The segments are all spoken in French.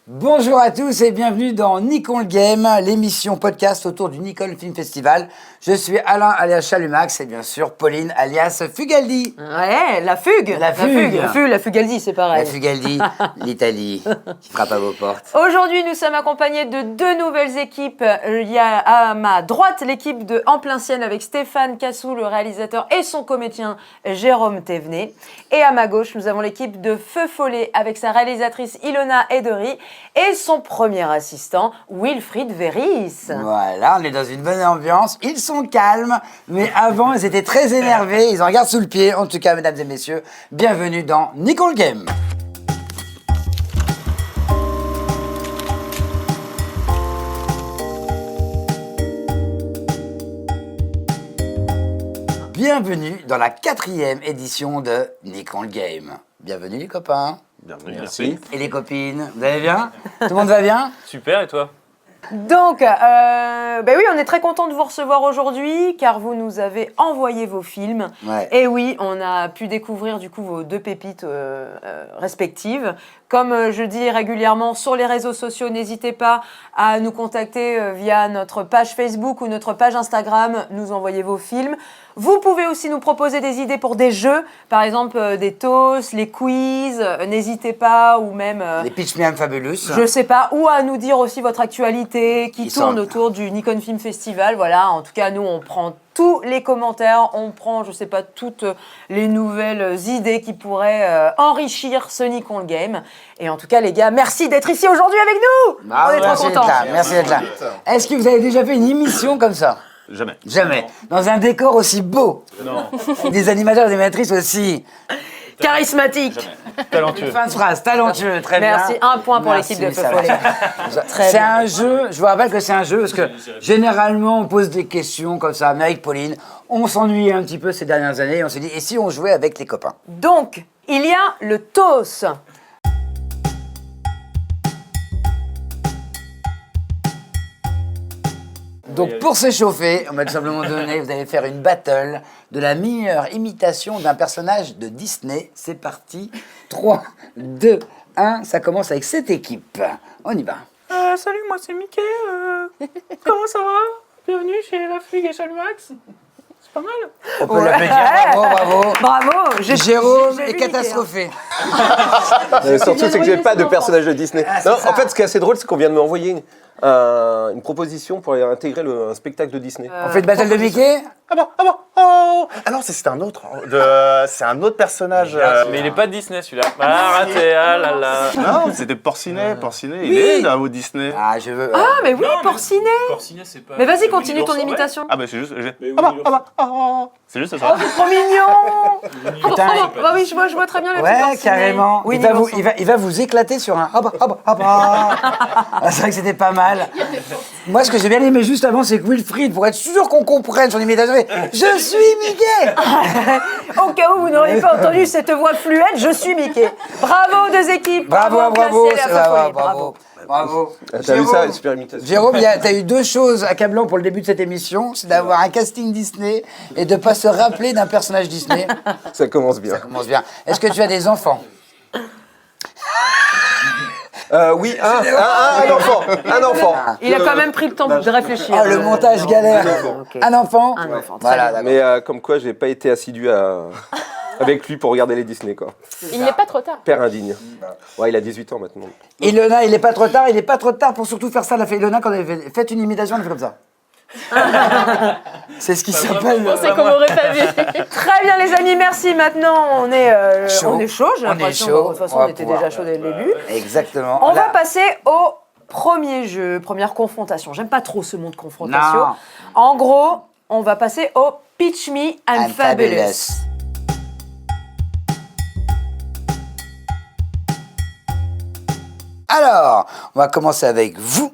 Bonjour à tous et bienvenue dans Nikon le Game, l'émission podcast autour du Nikon Film Festival. Je suis Alain alias Chalumax et bien sûr Pauline alias Fugaldi. Ouais, la fugue. La Fugaldi, c'est pareil. La Fugaldi, l'Italie, qui frappe à vos portes. Aujourd'hui, nous sommes accompagnés de deux nouvelles équipes. Il y a à ma droite l'équipe de En plein ciel avec Stéphane Cassou, le réalisateur, et son comédien Jérôme Thévenet. Et à ma gauche, nous avons l'équipe de Feu Follet avec sa réalisatrice Ilona Edery et son premier assistant, Wilfried Verris. Voilà, on est dans une bonne ambiance. Ils sont calmes, mais avant, ils étaient très énervés. Ils en regardent sous le pied. En tout cas, mesdames et messieurs, bienvenue dans Nikon le Game. Bienvenue dans la 4e édition de Nikon le Game. Bienvenue les copains. Bienvenue, merci. Et les copines, vous allez bien? Tout le monde va bien? Super, et toi? Donc, oui, on est très content de vous recevoir aujourd'hui car vous nous avez envoyé vos films. Ouais. Et oui, on a pu découvrir du coup vos deux pépites respectives. Comme je dis régulièrement sur les réseaux sociaux, n'hésitez pas à nous contacter via notre page Facebook ou notre page Instagram, nous envoyer vos films. Vous pouvez aussi nous proposer des idées pour des jeux, par exemple des toasts, les quiz, n'hésitez pas, ou même... Les Pitch Me I'm Fabulous. Je sais pas, ou à nous dire aussi votre actualité qui Ils tourne sont- autour du Nikon Film Festival. Voilà, en tout cas, nous, on prend tous les commentaires, on prend, je sais pas, toutes les nouvelles idées qui pourraient enrichir ce Nikon le Game. Et en tout cas, les gars, merci d'être ici aujourd'hui avec nous. Bravo, On est trop merci d'être contents. là, merci d'être là. Est-ce que vous avez déjà fait une émission comme ça? Jamais. Jamais. Dans un décor aussi beau. Non. Avec des animateurs et des animatrices aussi. Charismatique. Talentueux. Fin de phrase, talentueux, très Merci. bien. Un point pour Merci, l'équipe de Feu ça va. Follet. Très C'est bien. un jeu, je vous rappelle que c'est un jeu parce que généralement on pose des questions comme ça, mais avec Pauline, on s'ennuyait un petit peu ces dernières années et on s'est dit, et si on jouait avec les copains? Donc, il y a le TOS. Donc pour s'échauffer, on va tout simplement donner, vous allez faire une battle de la meilleure imitation d'un personnage de Disney. C'est parti. 3, 2, 1, ça commence avec cette équipe. On y va. Salut, moi c'est Mickey. Comment ça va? Bienvenue chez La Fugue et Chalumax. C'est pas mal. On peut l'applaudir, bravo. Bravo. Jérôme j'ai est vu catastrophé. Surtout, c'est que j'ai pas de personnage de Disney. Ah, c'est Non, ça. en fait, ce qui est assez drôle, c'est qu'on vient de m'envoyer une proposition pour intégrer un spectacle de Disney. On fait une battle de Mickey? Ah bon, oh. Ah non, c'est un autre. C'est un autre personnage. Mais il est pas de Disney celui-là. Ah, raté, ah là là. Non, c'était Porcinet. Porcinet, il est là au Disney. Ah, je veux. Ah, mais oui, Porcinet. Porcinet, c'est pas. Mais vas-y, continue ton imitation. Ah bah c'est juste. C'est juste ça. Oh, c'est trop mignon. Putain, Bah oui, je vois très bien le petit ouais, Porcinet. carrément. Oui, il va vous éclater sur un. Ah, c'est vrai que c'était pas mal. Moi, ce que j'ai bien aimé juste avant, c'est que Wilfried, pour être sûr qu'on comprenne son imitation, fait, je suis Mickey. Au cas où vous n'auriez pas entendu cette voix fluette, je suis Mickey. Bravo aux deux équipes. Bravo, Au plein bravo, ciel et à c'est- Feu Follet. bravo. T'as vu ça, une super imitation. Jérôme, t'as eu deux choses accablantes pour le début de cette émission, c'est d'avoir un casting Disney et de pas se rappeler d'un personnage Disney. Ça commence bien. Ça commence bien. Est-ce que tu as des enfants? Oui, un enfant. Un enfant. Il a quand même pris le temps de réfléchir. Oh, le montage galère. Ok. Un enfant? Un enfant, très Voilà, bien. d'accord. Mais comme quoi, j'ai pas été assidu avec lui pour regarder les Disney, quoi. Il n'est pas trop tard. Père indigne. Ouais, il a 18 ans maintenant. Ilona, il est pas trop tard pour surtout faire ça. Elle a fait Ilona quand elle avait fait une imitation, elle a fait comme ça. C'est ce qui s'appelle. On sait qu'on m'aurait pas vu. Très bien les amis, merci. Maintenant on est chaud, j'ai On est l'impression. chaud. De toute façon On va on était pouvoir- déjà chaud dès le début. Exactement. On Là- va passer au premier jeu, première confrontation. J'aime pas trop ce mot de confrontation. Non. En gros, on va passer au Pitch Me I'm I'm Fabulous. fabulous. Alors, on va commencer avec vous.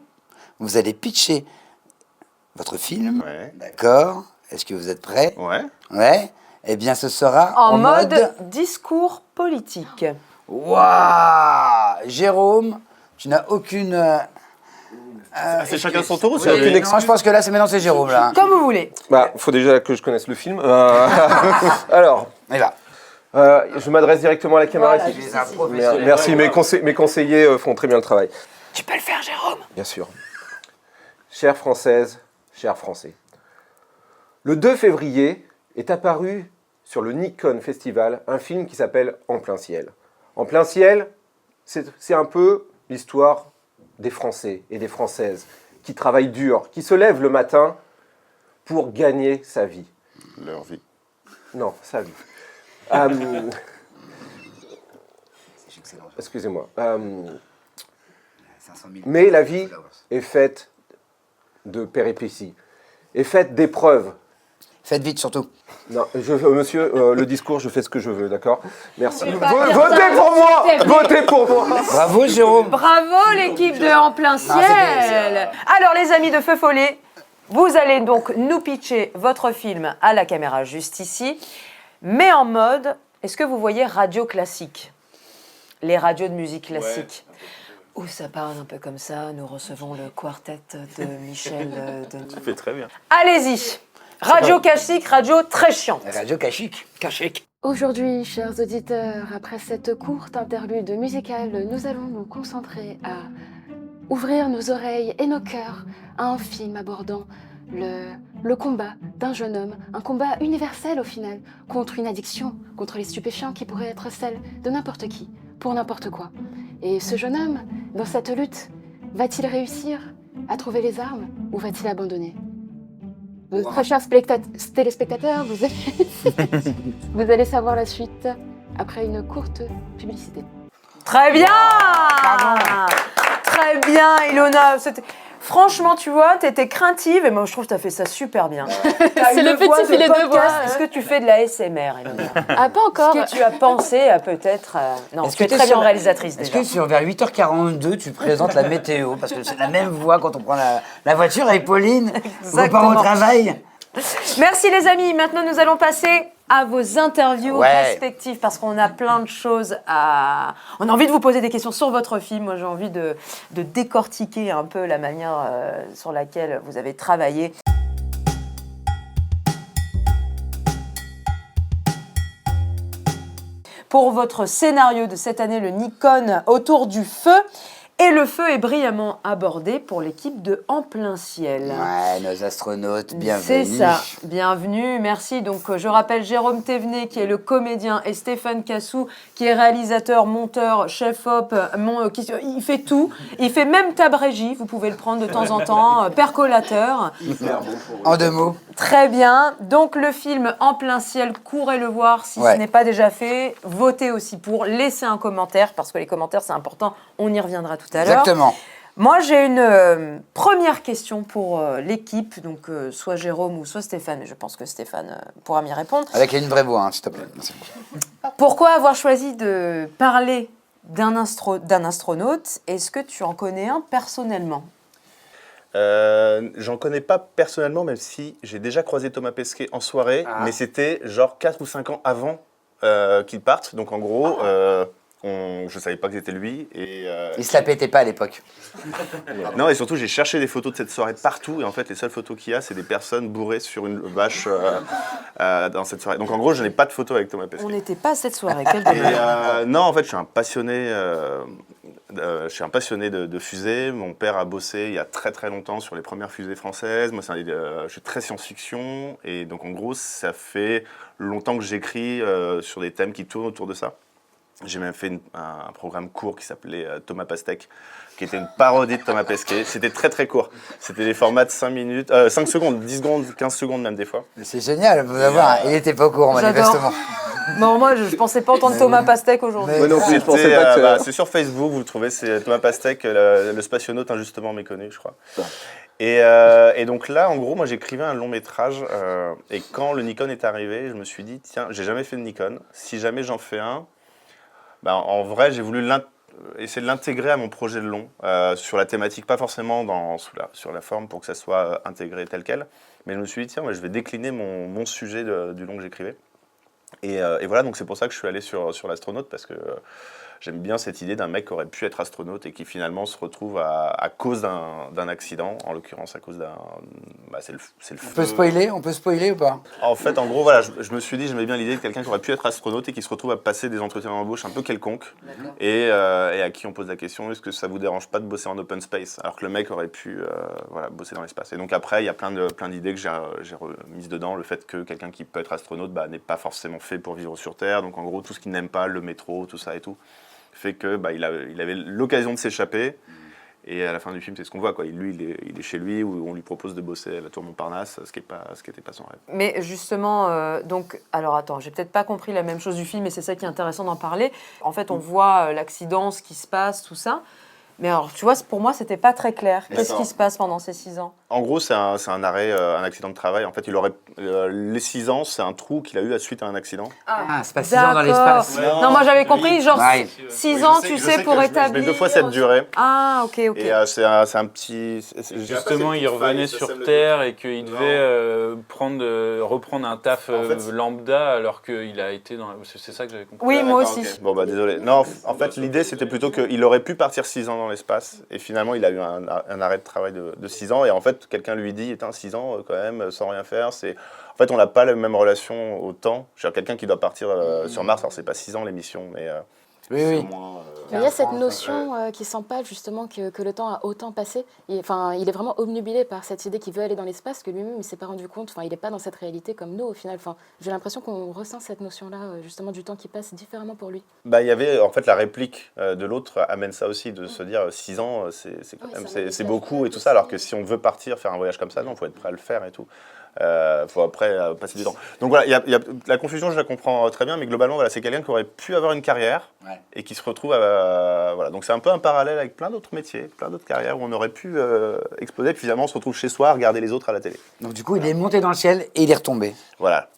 Vous allez pitcher votre film. Ouais. D'accord. Est-ce que vous êtes prêts? Ouais. Ouais. Eh bien, ce sera En mode discours politique. Waouh! Jérôme, tu n'as aucune. C'est chacun son tour ou Oui, c'est aucune Non, je pense que là, c'est maintenant c'est Jérôme là. Comme vous voulez. Bah, faut déjà que je connaisse le film. Alors, On y va. je m'adresse directement à la caméra Voilà, ici. juste ici. Merci, mes conseillers font très bien le travail. Tu peux le faire, Jérôme. Bien sûr. Chères Françaises, chers Français, le 2 février est apparu sur le Nikon Festival un film qui s'appelle En plein ciel. En plein ciel, c'est un peu l'histoire des Français et des Françaises qui travaillent dur, qui se lèvent le matin pour gagner sa vie. Leur vie. Non, sa vie. Excusez-moi. 500 000. Mais la vie est faite de péripéties, est faite d'épreuves. Faites vite surtout. Non, monsieur, le discours, je fais ce que je veux, d'accord? Merci. pas dire Votez ça, pour moi. Stéphane. Votez pour moi. Bravo Jérôme. Bravo l'équipe de En plein ciel. Alors les amis de Feu Follet, vous allez donc nous pitcher votre film à la caméra juste ici, mais en mode, est-ce que vous voyez radio classique? Les radios de musique classique. Où ça parle un peu comme ça, nous recevons le quartet de Michel Denis. Tu fais très bien. Allez-y. Radio classique, radio très chiante. Radio Cachic. Cachic. Aujourd'hui, chers auditeurs, après cette courte interlude musicale, nous allons nous concentrer à ouvrir nos oreilles et nos cœurs à un film abordant le combat d'un jeune homme, un combat universel au final, contre une addiction, contre les stupéfiants qui pourrait être celle de n'importe qui, pour n'importe quoi. Et ce jeune homme, dans cette lutte, va-t-il réussir à trouver les armes ou va-t-il abandonner? Très chers téléspectateurs, vous allez savoir la suite après une courte publicité. Très bien. Très bien, Ilona. Franchement, tu vois, t'étais craintive et moi je trouve que t'as fait ça super bien. C'est le petit filet de voix. Est-ce que tu fais de la SMR, Ilona? Ah, pas encore. Est-ce que tu as pensé à peut-être... Non, Est-ce tu es que t'es très bien sur- réalisatrice Est-ce déjà. que sur vers 8h42, tu présentes la météo? Parce que c'est la même voix quand on prend la voiture avec Pauline. Vos parents au Exactement. travail. Merci les amis, maintenant nous allons passer à vos interviews Ouais. respectives parce qu'on a plein de choses à... On a envie de vous poser des questions sur votre film. Moi j'ai envie de décortiquer un peu la manière sur laquelle vous avez travaillé. Pour votre scénario de cette année, le Nikon autour du feu. Et le feu est brillamment abordé pour l'équipe de En plein ciel. Ouais, nos astronautes, bienvenue. C'est ça, bienvenue, merci. Donc je rappelle Jérôme Thévenet qui est le comédien et Stéphane Cassou qui est réalisateur, monteur, chef-op, il fait tout. Il fait même tabrégie, vous pouvez le prendre de temps en temps, percolateur. En 2 mots. Très bien, donc le film En plein ciel, courez le voir si Ouais. ce n'est pas déjà fait. Votez aussi pour, laissez un commentaire parce que les commentaires c'est important, on y reviendra tout à l'heure. Exactement. Moi, j'ai une première question pour l'équipe, donc soit Jérôme ou soit Stéphane, mais je pense que Stéphane pourra m'y répondre. Avec une vraie voix, hein, s'il te plaît. Merci. Pourquoi avoir choisi de parler d'un astronaute? Est-ce que tu en connais un personnellement? J'en connais pas personnellement, même si j'ai déjà croisé Thomas Pesquet en soirée, mais c'était genre 4 ou 5 ans avant qu'il parte. Donc en gros, je savais pas que c'était lui. Et, Il se la pétait pas à l'époque. non, et surtout, j'ai cherché des photos de cette soirée partout. Et en fait, les seules photos qu'il y a, c'est des personnes bourrées sur une vache dans cette soirée. Donc en gros, je n'ai pas de photos avec Thomas Pesquet. On n'était pas à cette soirée, quel Et, dommage. non, en fait, je suis un passionné. Je suis un passionné de fusées. Mon père a bossé il y a très très longtemps sur les premières fusées françaises. Moi, je suis très science-fiction. Et donc, en gros, ça fait longtemps que j'écris sur des thèmes qui tournent autour de ça. J'ai même fait un programme court qui s'appelait Thomas Pastèque, qui était une parodie de Thomas Pesquet. C'était très très court. C'était des formats de 5 minutes, 5 secondes, 10 secondes, 15 secondes même des fois. C'est génial, vous avoir. Il était pas au courant, J'adore. manifestement. Bon, moi, je pensais pas entendre Thomas Pastèque aujourd'hui. Mais- Moi non plus, je pensais C'était, pas que... c'est sur Facebook, vous le trouvez, c'est Thomas Pastèque, le spationaute injustement méconnu, je crois. Et donc là, en gros, moi j'écrivais un long métrage et quand le Nikon est arrivé, je me suis dit, tiens, j'ai jamais fait de Nikon, si jamais j'en fais un, ben, en vrai, j'ai voulu essayer de l'intégrer à mon projet de long, sur la thématique, pas forcément sur la forme pour que ça soit intégré tel quel, mais je me suis dit, tiens, moi, je vais décliner mon sujet du long que j'écrivais. Et voilà, donc c'est pour ça que je suis allé sur l'astronaute, parce que j'aime bien cette idée d'un mec qui aurait pu être astronaute et qui finalement se retrouve à cause d'un accident, en l'occurrence à cause d'un... c'est le feu. On peut spoiler ou pas? En fait, en gros, voilà, je me suis dit, j'aimais bien l'idée de quelqu'un qui aurait pu être astronaute et qui se retrouve à passer des entretiens d'embauche un peu quelconques et à qui on pose la question, est-ce que ça vous dérange pas de bosser en open space? Alors que le mec aurait pu bosser dans l'espace. Et donc après, il y a plein d'idées que j'ai remises dedans, le fait que quelqu'un qui peut être astronaute n'est pas forcément fait pour vivre sur Terre, donc en gros, tout ce qu'il n'aime pas, le métro, tout ça et tout, fait que il avait l'occasion de s'échapper. Et à la fin du film, c'est ce qu'on voit, quoi. Lui, il est chez lui où on lui propose de bosser à la Tour Montparnasse, ce qui n'était pas son rêve. Mais justement, donc, alors attends, j'ai peut-être pas compris la même chose du film, et c'est ça qui est intéressant d'en parler. En fait, on voit l'accident, ce qui se passe, tout ça. Mais alors, tu vois, pour moi, c'était pas très clair. Qu'est-ce qui se passe pendant ces 6 ans? En gros, c'est un arrêt, un accident de travail. En fait, les 6 ans, c'est un trou qu'il a eu à suite à un accident. Ah, c'est pas 6 ans dans l'espace. Non, moi j'avais compris, genre Ouais. 6 ans, tu sais, pour Je établir... mets 2 fois cette durée. Ah, ok. Et c'est un petit... Justement, il revenait sur Terre et qu'il devait reprendre un taf lambda alors qu'il a été dans... C'est ça que j'avais compris. Oui, moi aussi. Okay. Bon, désolé. Non, en fait, l'idée, c'était plutôt qu'il aurait pu partir 6 ans dans l'espace. Et finalement, il a eu un arrêt de travail de 6 ans. Et en fait, quelqu'un lui dit, 6 ans quand même, sans rien faire, c'est... En fait, on n'a pas la même relation au temps. Quelqu'un qui doit partir sur Mars, alors c'est pas 6 ans l'émission, mais... Oui. Au moins, Mais il y a cette notion qui s'empale justement que le temps a autant passé. Il est vraiment obnubilé par cette idée qu'il veut aller dans l'espace, que lui-même il s'est pas rendu compte. Enfin, il n'est pas dans cette réalité comme nous au final. Enfin, j'ai l'impression qu'on ressent cette notion-là justement du temps qui passe différemment pour lui. Il y avait en fait la réplique de l'autre amène ça aussi, de se dire 6 ans, c'est quand même c'est beaucoup et tout ça. Alors que si on veut partir faire un voyage comme ça, non, faut être prêt à le faire et tout. Faut après passer du temps. Donc voilà, y a, la confusion, je la comprends très bien, mais globalement, voilà, c'est quelqu'un qui aurait pu avoir une carrière et qui se retrouve à... voilà. Donc c'est un peu un parallèle avec plein d'autres métiers, plein d'autres carrières où on aurait pu exploser, puis finalement on se retrouve chez soi à regarder les autres à la télé. Donc du coup, il est monté dans le ciel et il est retombé. Voilà.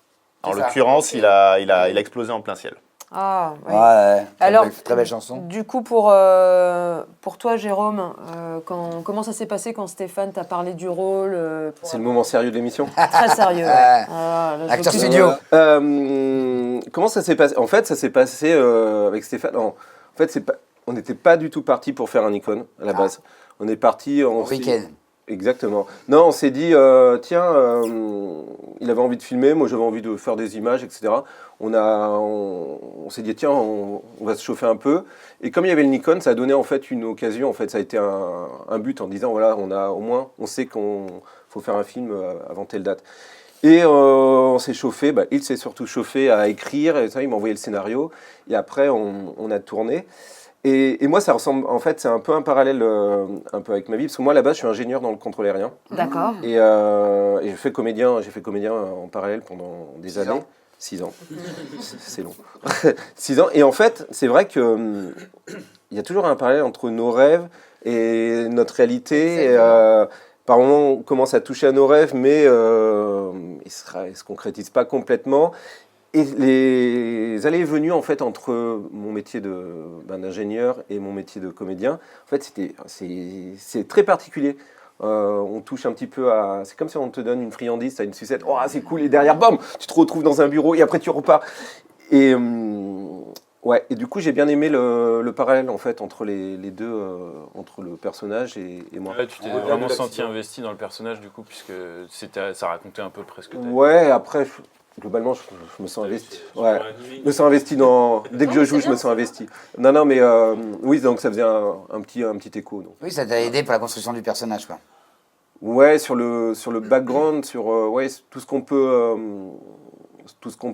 En C'est ça. l'occurrence, il a explosé en plein ciel. Ah, oui. Ouais, Alors, très belle chanson. Du coup, pour toi, Jérôme, comment ça s'est passé quand Stéphane t'a parlé du rôle C'est le moment sérieux de l'émission. Très sérieux. Ouais. Ah, là, je Acteur veux plus- studio. Comment ça s'est passé? En fait, ça s'est passé avec Stéphane. En fait, on n'était pas du tout parti pour faire un Icône à la base. On est parti en Week-end. Exactement. Non, on s'est dit, tiens, il avait envie de filmer, moi j'avais envie de faire des images, etc. On s'est dit, tiens, on va se chauffer un peu. Et comme il y avait le Nikon, ça a donné en fait une occasion, en fait, ça a été un but en disant, voilà, on sait qu'on faut faire un film avant telle date. Et on s'est chauffé, il s'est surtout chauffé à écrire, et ça, il m'a envoyé le scénario, et après on a tourné. Et moi, ça ressemble, en fait, c'est un peu un parallèle un peu avec ma vie, parce que moi, là-bas, je suis ingénieur dans le contrôle aérien. D'accord. Et j'ai fait comédien en parallèle pendant des années. 6 ans. C'est long. 6 ans. Et en fait, c'est vrai que il y a toujours un parallèle entre nos rêves et notre réalité. Et, par moments, on commence à toucher à nos rêves, mais ils se concrétisent pas complètement. Et les allées et venues en fait entre mon métier d'ingénieur et mon métier de comédien, en fait c'est très particulier. On touche un petit peu à... C'est comme si on te donne une friandise, t'as une sucette, oh c'est cool, et derrière, bam, tu te retrouves dans un bureau et après tu repars. Et et du coup j'ai bien aimé le parallèle en fait entre les deux, entre le personnage et moi. Ouais, tu t'es vraiment senti investi dans le personnage du coup, puisque ça racontait un peu presque ta vie. Ouais, après... Globalement, je me sens investi. Ouais. Je me sens investi dans... Dès que je joue, je me sens investi. Non, mais oui, donc ça faisait un petit écho. Donc. Oui, ça t'a aidé pour la construction du personnage, quoi. Ouais, sur le background, sur tout ce qu'on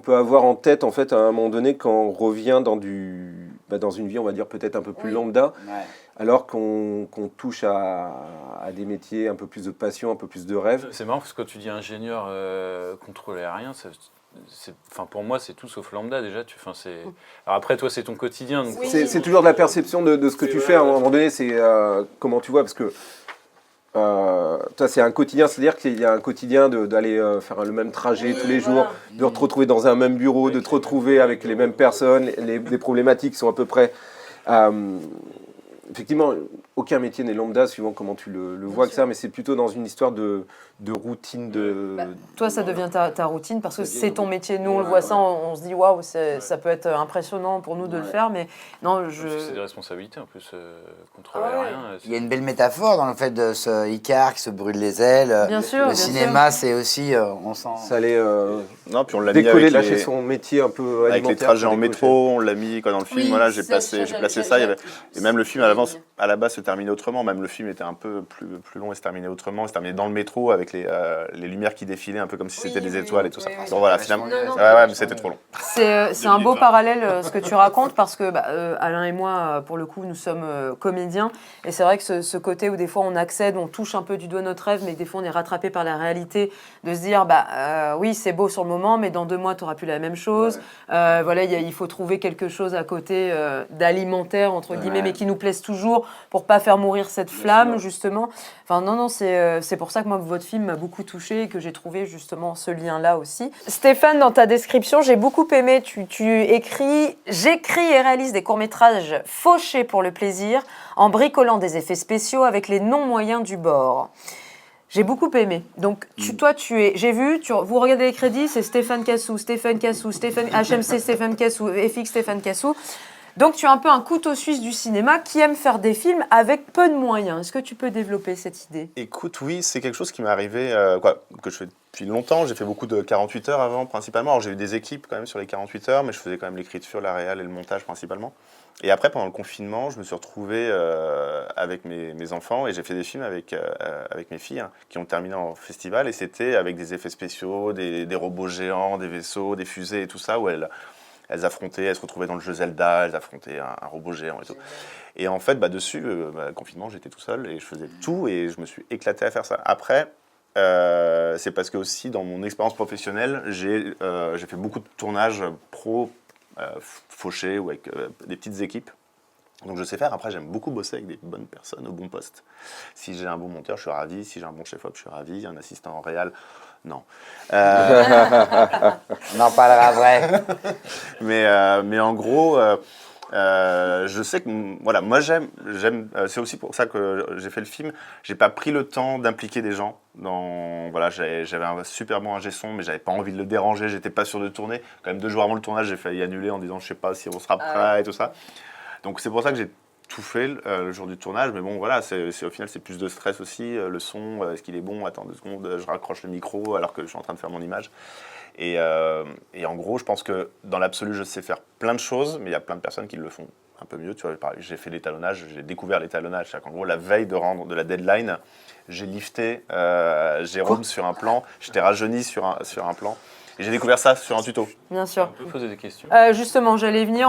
peut avoir en tête, en fait, à un moment donné, quand on revient dans une vie, on va dire, peut-être un peu plus lambda, alors qu'on touche à des métiers, un peu plus de passion, un peu plus de rêve. C'est marrant parce que quand tu dis ingénieur contrôle aérien, pour moi c'est tout sauf lambda déjà. Alors après toi c'est ton quotidien. Donc... C'est toujours de la perception de ce que tu fais. À un moment donné, c'est comment tu vois, parce que toi c'est un quotidien, c'est-à-dire qu'il y a un quotidien d'aller faire le même trajet tous les jours, de te retrouver dans un même bureau, de te retrouver avec les mêmes personnes, les problématiques sont à peu près... effectivement, aucun métier n'est lambda, suivant comment tu le vois que ça, mais c'est plutôt dans une histoire de routine. Toi, ça devient ta routine parce que c'est ton métier. Nous, on le voit ça, on se dit waouh, ça peut être impressionnant pour nous de le faire, mais non, C'est des responsabilités en plus, qu'on travaille rien. Il y a une belle métaphore dans le fait de ce Icare qui se brûle les ailes. Bien sûr, le cinéma, c'est aussi, on sent... Ça allait Non, puis on l'a mis décoller, avec lâcher les... son métier un peu Avec alimentaire. les trajets pour en décocher. métro, on l'a mis dans le film. Oui, Voilà, j'ai ça, placé ça. Et même le film à la base se terminait autrement. Même le film était un peu plus long et se terminait autrement. Il se terminait dans le métro avec les lumières qui défilaient un peu comme si c'était des étoiles et tout ça. Donc voilà, finalement, mais c'était trop long. C'est un beau parallèle ce que tu racontes parce que Alain et moi, pour le coup, nous sommes comédiens et c'est vrai que ce côté où des fois on accède, on touche un peu du doigt notre rêve, mais des fois on est rattrapé par la réalité de se dire oui, c'est beau sur le moment, mais dans 2 mois tu n'auras plus la même chose. Voilà, il faut trouver quelque chose à côté d'alimentaire entre guillemets, mais qui nous plaise toujours pour pas faire mourir cette flamme justement. Enfin non, c'est pour ça que moi votre film m'a beaucoup touchée et que j'ai trouvé justement ce lien-là aussi. Stéphane, dans ta description, j'ai beaucoup aimé. Tu écris « J'écris et réalise des courts-métrages fauchés pour le plaisir en bricolant des effets spéciaux avec les non-moyens du bord ». J'ai beaucoup aimé. Donc, j'ai vu, vous regardez les crédits, c'est Stéphane Cassou, HMC Stéphane Cassou, FX Stéphane Cassou. Donc, tu es un peu un couteau suisse du cinéma qui aime faire des films avec peu de moyens. Est-ce que tu peux développer cette idée ? Écoute, oui, c'est quelque chose qui m'est arrivé, que je fais depuis longtemps. J'ai fait beaucoup de 48 heures avant, principalement. Alors, j'ai eu des équipes quand même sur les 48 heures, mais je faisais quand même l'écriture, la réal et le montage principalement. Et après, pendant le confinement, je me suis retrouvé avec mes enfants et j'ai fait des films avec mes filles qui ont terminé en festival. Et c'était avec des effets spéciaux, des robots géants, des vaisseaux, des fusées et tout ça, où elles affrontaient, elles se retrouvaient dans le jeu Zelda, elles affrontaient un robot géant et tout. Et en fait, dessus, le confinement, j'étais tout seul et je faisais tout et je me suis éclaté à faire ça. Après, c'est parce que aussi, dans mon expérience professionnelle, j'ai fait beaucoup de tournages pro fauchés ou avec des petites équipes. Donc je sais faire. Après, j'aime beaucoup bosser avec des bonnes personnes au bon poste. Si j'ai un bon monteur, je suis ravi. Si j'ai un bon chef-op, je suis ravi. Un assistant en réal, non. On en parlera après. Mais en gros, je sais que voilà, moi j'aime. C'est aussi pour ça que j'ai fait le film. J'ai pas pris le temps d'impliquer des gens. Voilà, j'avais un super bon ingé son, mais j'avais pas envie de le déranger. J'étais pas sûr de tourner. Quand même 2 jours avant le tournage, j'ai failli annuler en disant je sais pas si on sera prêt et tout ça. Donc c'est pour ça que j'ai tout fait le jour du tournage, mais bon voilà, au final c'est plus de stress aussi, le son, est-ce qu'il est bon, attends 2 secondes, je raccroche le micro alors que je suis en train de faire mon image. Et en gros, je pense que dans l'absolu, je sais faire plein de choses, mais il y a plein de personnes qui le font un peu mieux. Tu vois, j'ai fait l'étalonnage, j'ai découvert l'étalonnage. C'est-à-dire qu'en gros, la veille de la deadline, j'ai lifté Jérôme sur un plan, j'étais rajeuni sur un plan. Et j'ai découvert ça sur un tuto. Bien sûr. On peut poser des questions. Justement, j'allais venir,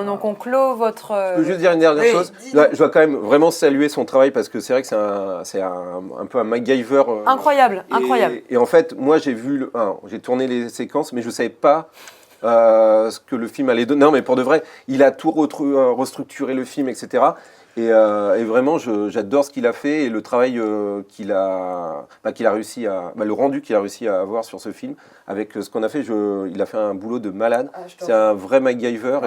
donc on clôt votre... Je peux juste dire une dernière chose. Je dois quand même vraiment saluer son travail parce que c'est vrai que c'est un peu un MacGyver. Incroyable. Et en fait, moi j'ai j'ai tourné les séquences, mais je ne savais pas ce que le film allait donner. Non, mais pour de vrai, il a tout restructuré le film, etc. Et vraiment, j'adore ce qu'il a fait et le travail qu'il a réussi le rendu qu'il a réussi à avoir sur ce film. Avec ce qu'on a fait, il a fait un boulot de malade. C'est un vrai MacGyver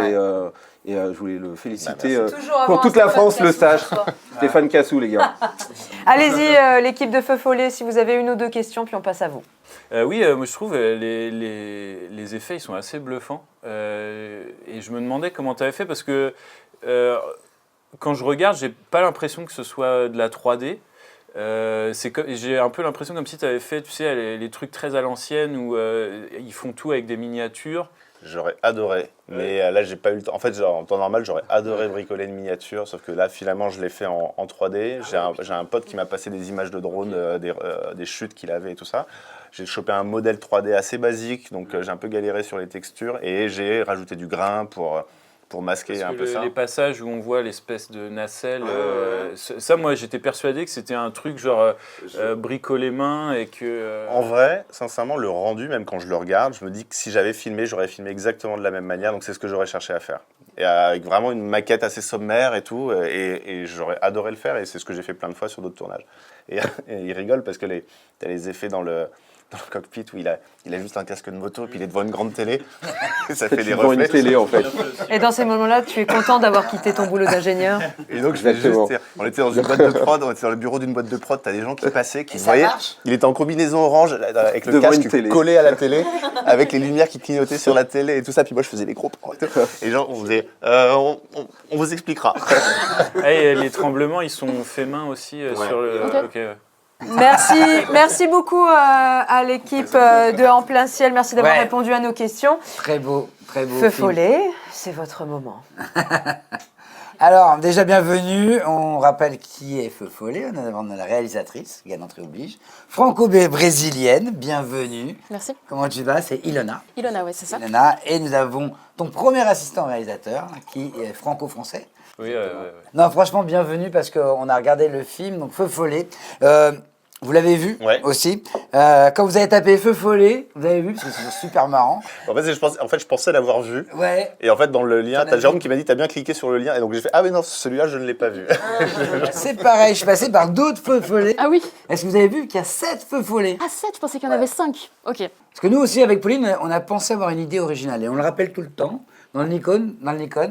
et je voulais le féliciter pour toute la France, le sache. Stéphane Cassou, les gars. Allez-y, l'équipe de Feu Follet, si vous avez 1 ou 2 questions, puis on passe à vous. Oui, moi je trouve les effets ils sont assez bluffants. Et je me demandais comment tu avais fait parce que quand je regarde, j'ai pas l'impression que ce soit de la 3D. J'ai un peu l'impression comme si tu avais fait, tu sais, les trucs très à l'ancienne où ils font tout avec des miniatures. J'aurais adoré, mais là j'ai pas eu le temps. En fait, en temps normal, j'aurais adoré bricoler une miniature, sauf que là finalement je l'ai fait en 3D. J'ai un pote qui m'a passé des images de drone, des chutes qu'il avait et tout ça. J'ai chopé un modèle 3D assez basique, donc j'ai un peu galéré sur les textures et j'ai rajouté du grain pour masquer un peu ça. Les passages où on voit l'espèce de nacelle, ça moi j'étais persuadé que c'était un truc genre bricoler main et que... En vrai, sincèrement, le rendu, même quand je le regarde, je me dis que si j'avais filmé, j'aurais filmé exactement de la même manière, donc c'est ce que j'aurais cherché à faire. Et avec vraiment une maquette assez sommaire et tout, et j'aurais adoré le faire, et c'est ce que j'ai fait plein de fois sur d'autres tournages. Et il rigole parce que t'as les effets dans dans le cockpit où il a juste un casque de moto, puis il est devant une grande télé. Ça fait des Devant une reflets. télé, en fait. Et dans ces moments-là, tu es content d'avoir quitté ton boulot d'ingénieur? Et donc, je vais juste Exactement. dire, on était dans une boîte de prod, on était dans le bureau d'une boîte de prod, t'as des gens qui passaient, qui Et se ça voyaient. marche Il était en combinaison orange, avec le Devant une casque télé. collé à la télé, avec les lumières qui clignotaient sur la télé et tout ça. Puis moi, je faisais les gros plans et tout. Et les gens, on faisait, on vous expliquera. Et les tremblements, ils sont faits main aussi sur le. Ok. Ok, ouais. Merci beaucoup à l'équipe de En Plein Ciel. Merci d'avoir Ouais. répondu à nos questions. Très beau Feu film. follet, c'est votre moment. Alors, déjà bienvenue. On rappelle qui est Feu Follet. On a la réalisatrice, gagne d'entrée oblige. Franco-brésilienne, bienvenue. Merci. Comment tu vas? C'est Ilona. Ilona, ouais, c'est ça. Ilona. Et nous avons ton premier assistant réalisateur, qui est franco-français. Oui, Non, franchement, bienvenue parce qu'on a regardé le film, donc Feu Follet. Vous l'avez vu Ouais. aussi. Quand vous avez tapé Feu Follet, vous avez vu, parce que c'est super marrant. En fait, je pensais l'avoir vu. Ouais. Et en fait, dans le lien, T'en as t'as vu Jérôme qui m'a dit, t'as bien cliqué sur le lien. Et donc, j'ai fait, ah mais non, celui-là, je ne l'ai pas vu. C'est pareil, je suis passé par d'autres Feux Follets. Ah oui. Est-ce que vous avez vu qu'il y a 7 Feux Follets? Ah, 7, je pensais qu'il y en avait 5. Ok. Parce que nous aussi, avec Pauline, on a pensé avoir une idée originale. Et on le rappelle tout le temps. Dans le Nikon,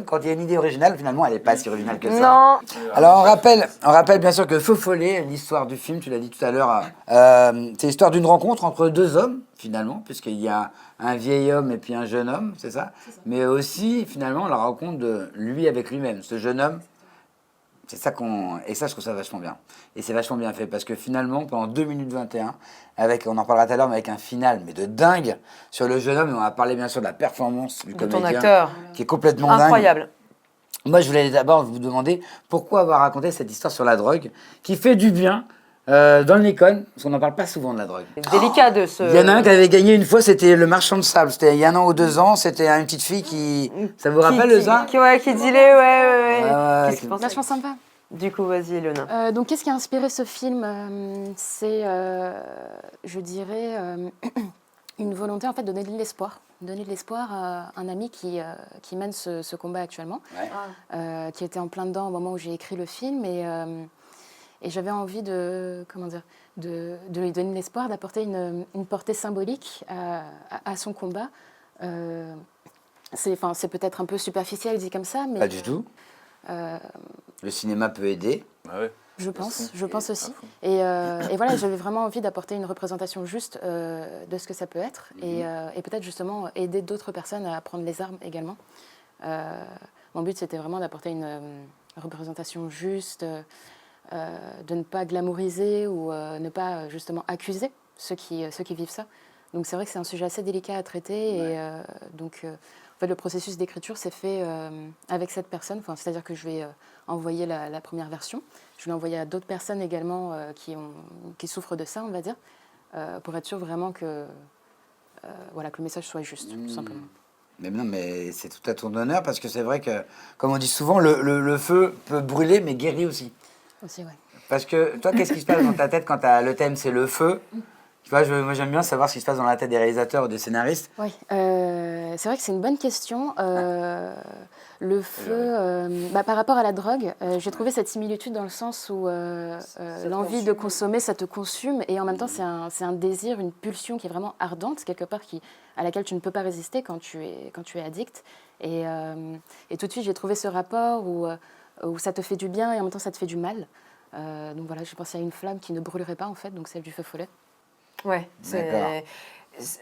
quand il y a une idée originale, finalement, elle n'est pas si originale que ça. Non, Alors, on rappelle bien sûr que Feu Follet, l'histoire du film, tu l'as dit tout à l'heure, c'est l'histoire d'une rencontre entre deux hommes, finalement, puisqu'il y a un vieil homme et puis un jeune homme, c'est ça? Mais aussi, finalement, la rencontre de lui avec lui-même. Ce jeune homme, c'est ça Et ça, je trouve ça vachement bien. Et c'est vachement bien fait, parce que finalement, pendant 2 minutes 21, on en parlera tout à l'heure, mais avec un final, mais de dingue, sur le jeune homme, et on va parler bien sûr de la performance du de comédien. ton acteur. Qui est complètement dingue. Incroyable. Moi, je voulais d'abord vous demander pourquoi avoir raconté cette histoire sur la drogue qui fait du bien dans le Nikon, parce qu'on n'en parle pas souvent de la drogue. C'est délicat de se. Il y en a un qui avait gagné une fois, c'était le marchand de sable. C'était il y a 1 an ou 2 ans, c'était une petite fille qui... Ça vous rappelle ça? Qui dilait, ouais. Ouais, Qu'est-ce que tu penses? Vachement sympa. Du coup, vas-y, Ilona. Donc, qu'est-ce qui a inspiré ce film? C'est, je dirais, une volonté en fait de donner de l'espoir. Donner de l'espoir à un ami qui mène ce combat actuellement, qui était en plein dedans au moment où j'ai écrit le film. Et j'avais envie de lui donner de l'espoir, d'apporter une portée symbolique à son combat. C'est peut-être un peu superficiel dit comme ça, mais Pas du tout. Le cinéma peut aider. Ah ouais. je pense aussi. Et voilà, j'avais vraiment envie d'apporter une représentation juste de ce que ça peut être et peut-être justement aider d'autres personnes à prendre les armes également. Mon but, c'était vraiment d'apporter une représentation juste, de ne pas glamouriser ou ne pas justement accuser ceux qui vivent ça. Donc c'est vrai que c'est un sujet assez délicat à traiter et donc en fait, le processus d'écriture s'est fait avec cette personne, c'est-à-dire que je vais envoyer la première version, je vais l'envoyer à d'autres personnes également qui souffrent de ça, on va dire, pour être sûr vraiment que le message soit juste, tout simplement. Mais non, mais c'est tout à ton honneur, parce que c'est vrai que, comme on dit souvent, le feu peut brûler, mais guérit aussi. Aussi, ouais. Parce que toi, qu'est-ce qui se passe dans ta tête quand le thème c'est le feu? Tu vois, moi j'aime bien savoir ce qui se passe dans la tête des réalisateurs ou des scénaristes. Oui, c'est vrai que c'est une bonne question. Le feu, par rapport à la drogue, j'ai trouvé cette similitude dans le sens où l'envie de consommer, ça te consume et en même temps c'est un désir, une pulsion qui est vraiment ardente, quelque part à laquelle tu ne peux pas résister quand tu es addict. Et tout de suite, j'ai trouvé ce rapport où ça te fait du bien et en même temps ça te fait du mal. Donc voilà, j'ai pensé à une flamme qui ne brûlerait pas en fait, donc celle du feu follet. Ouais, D'accord.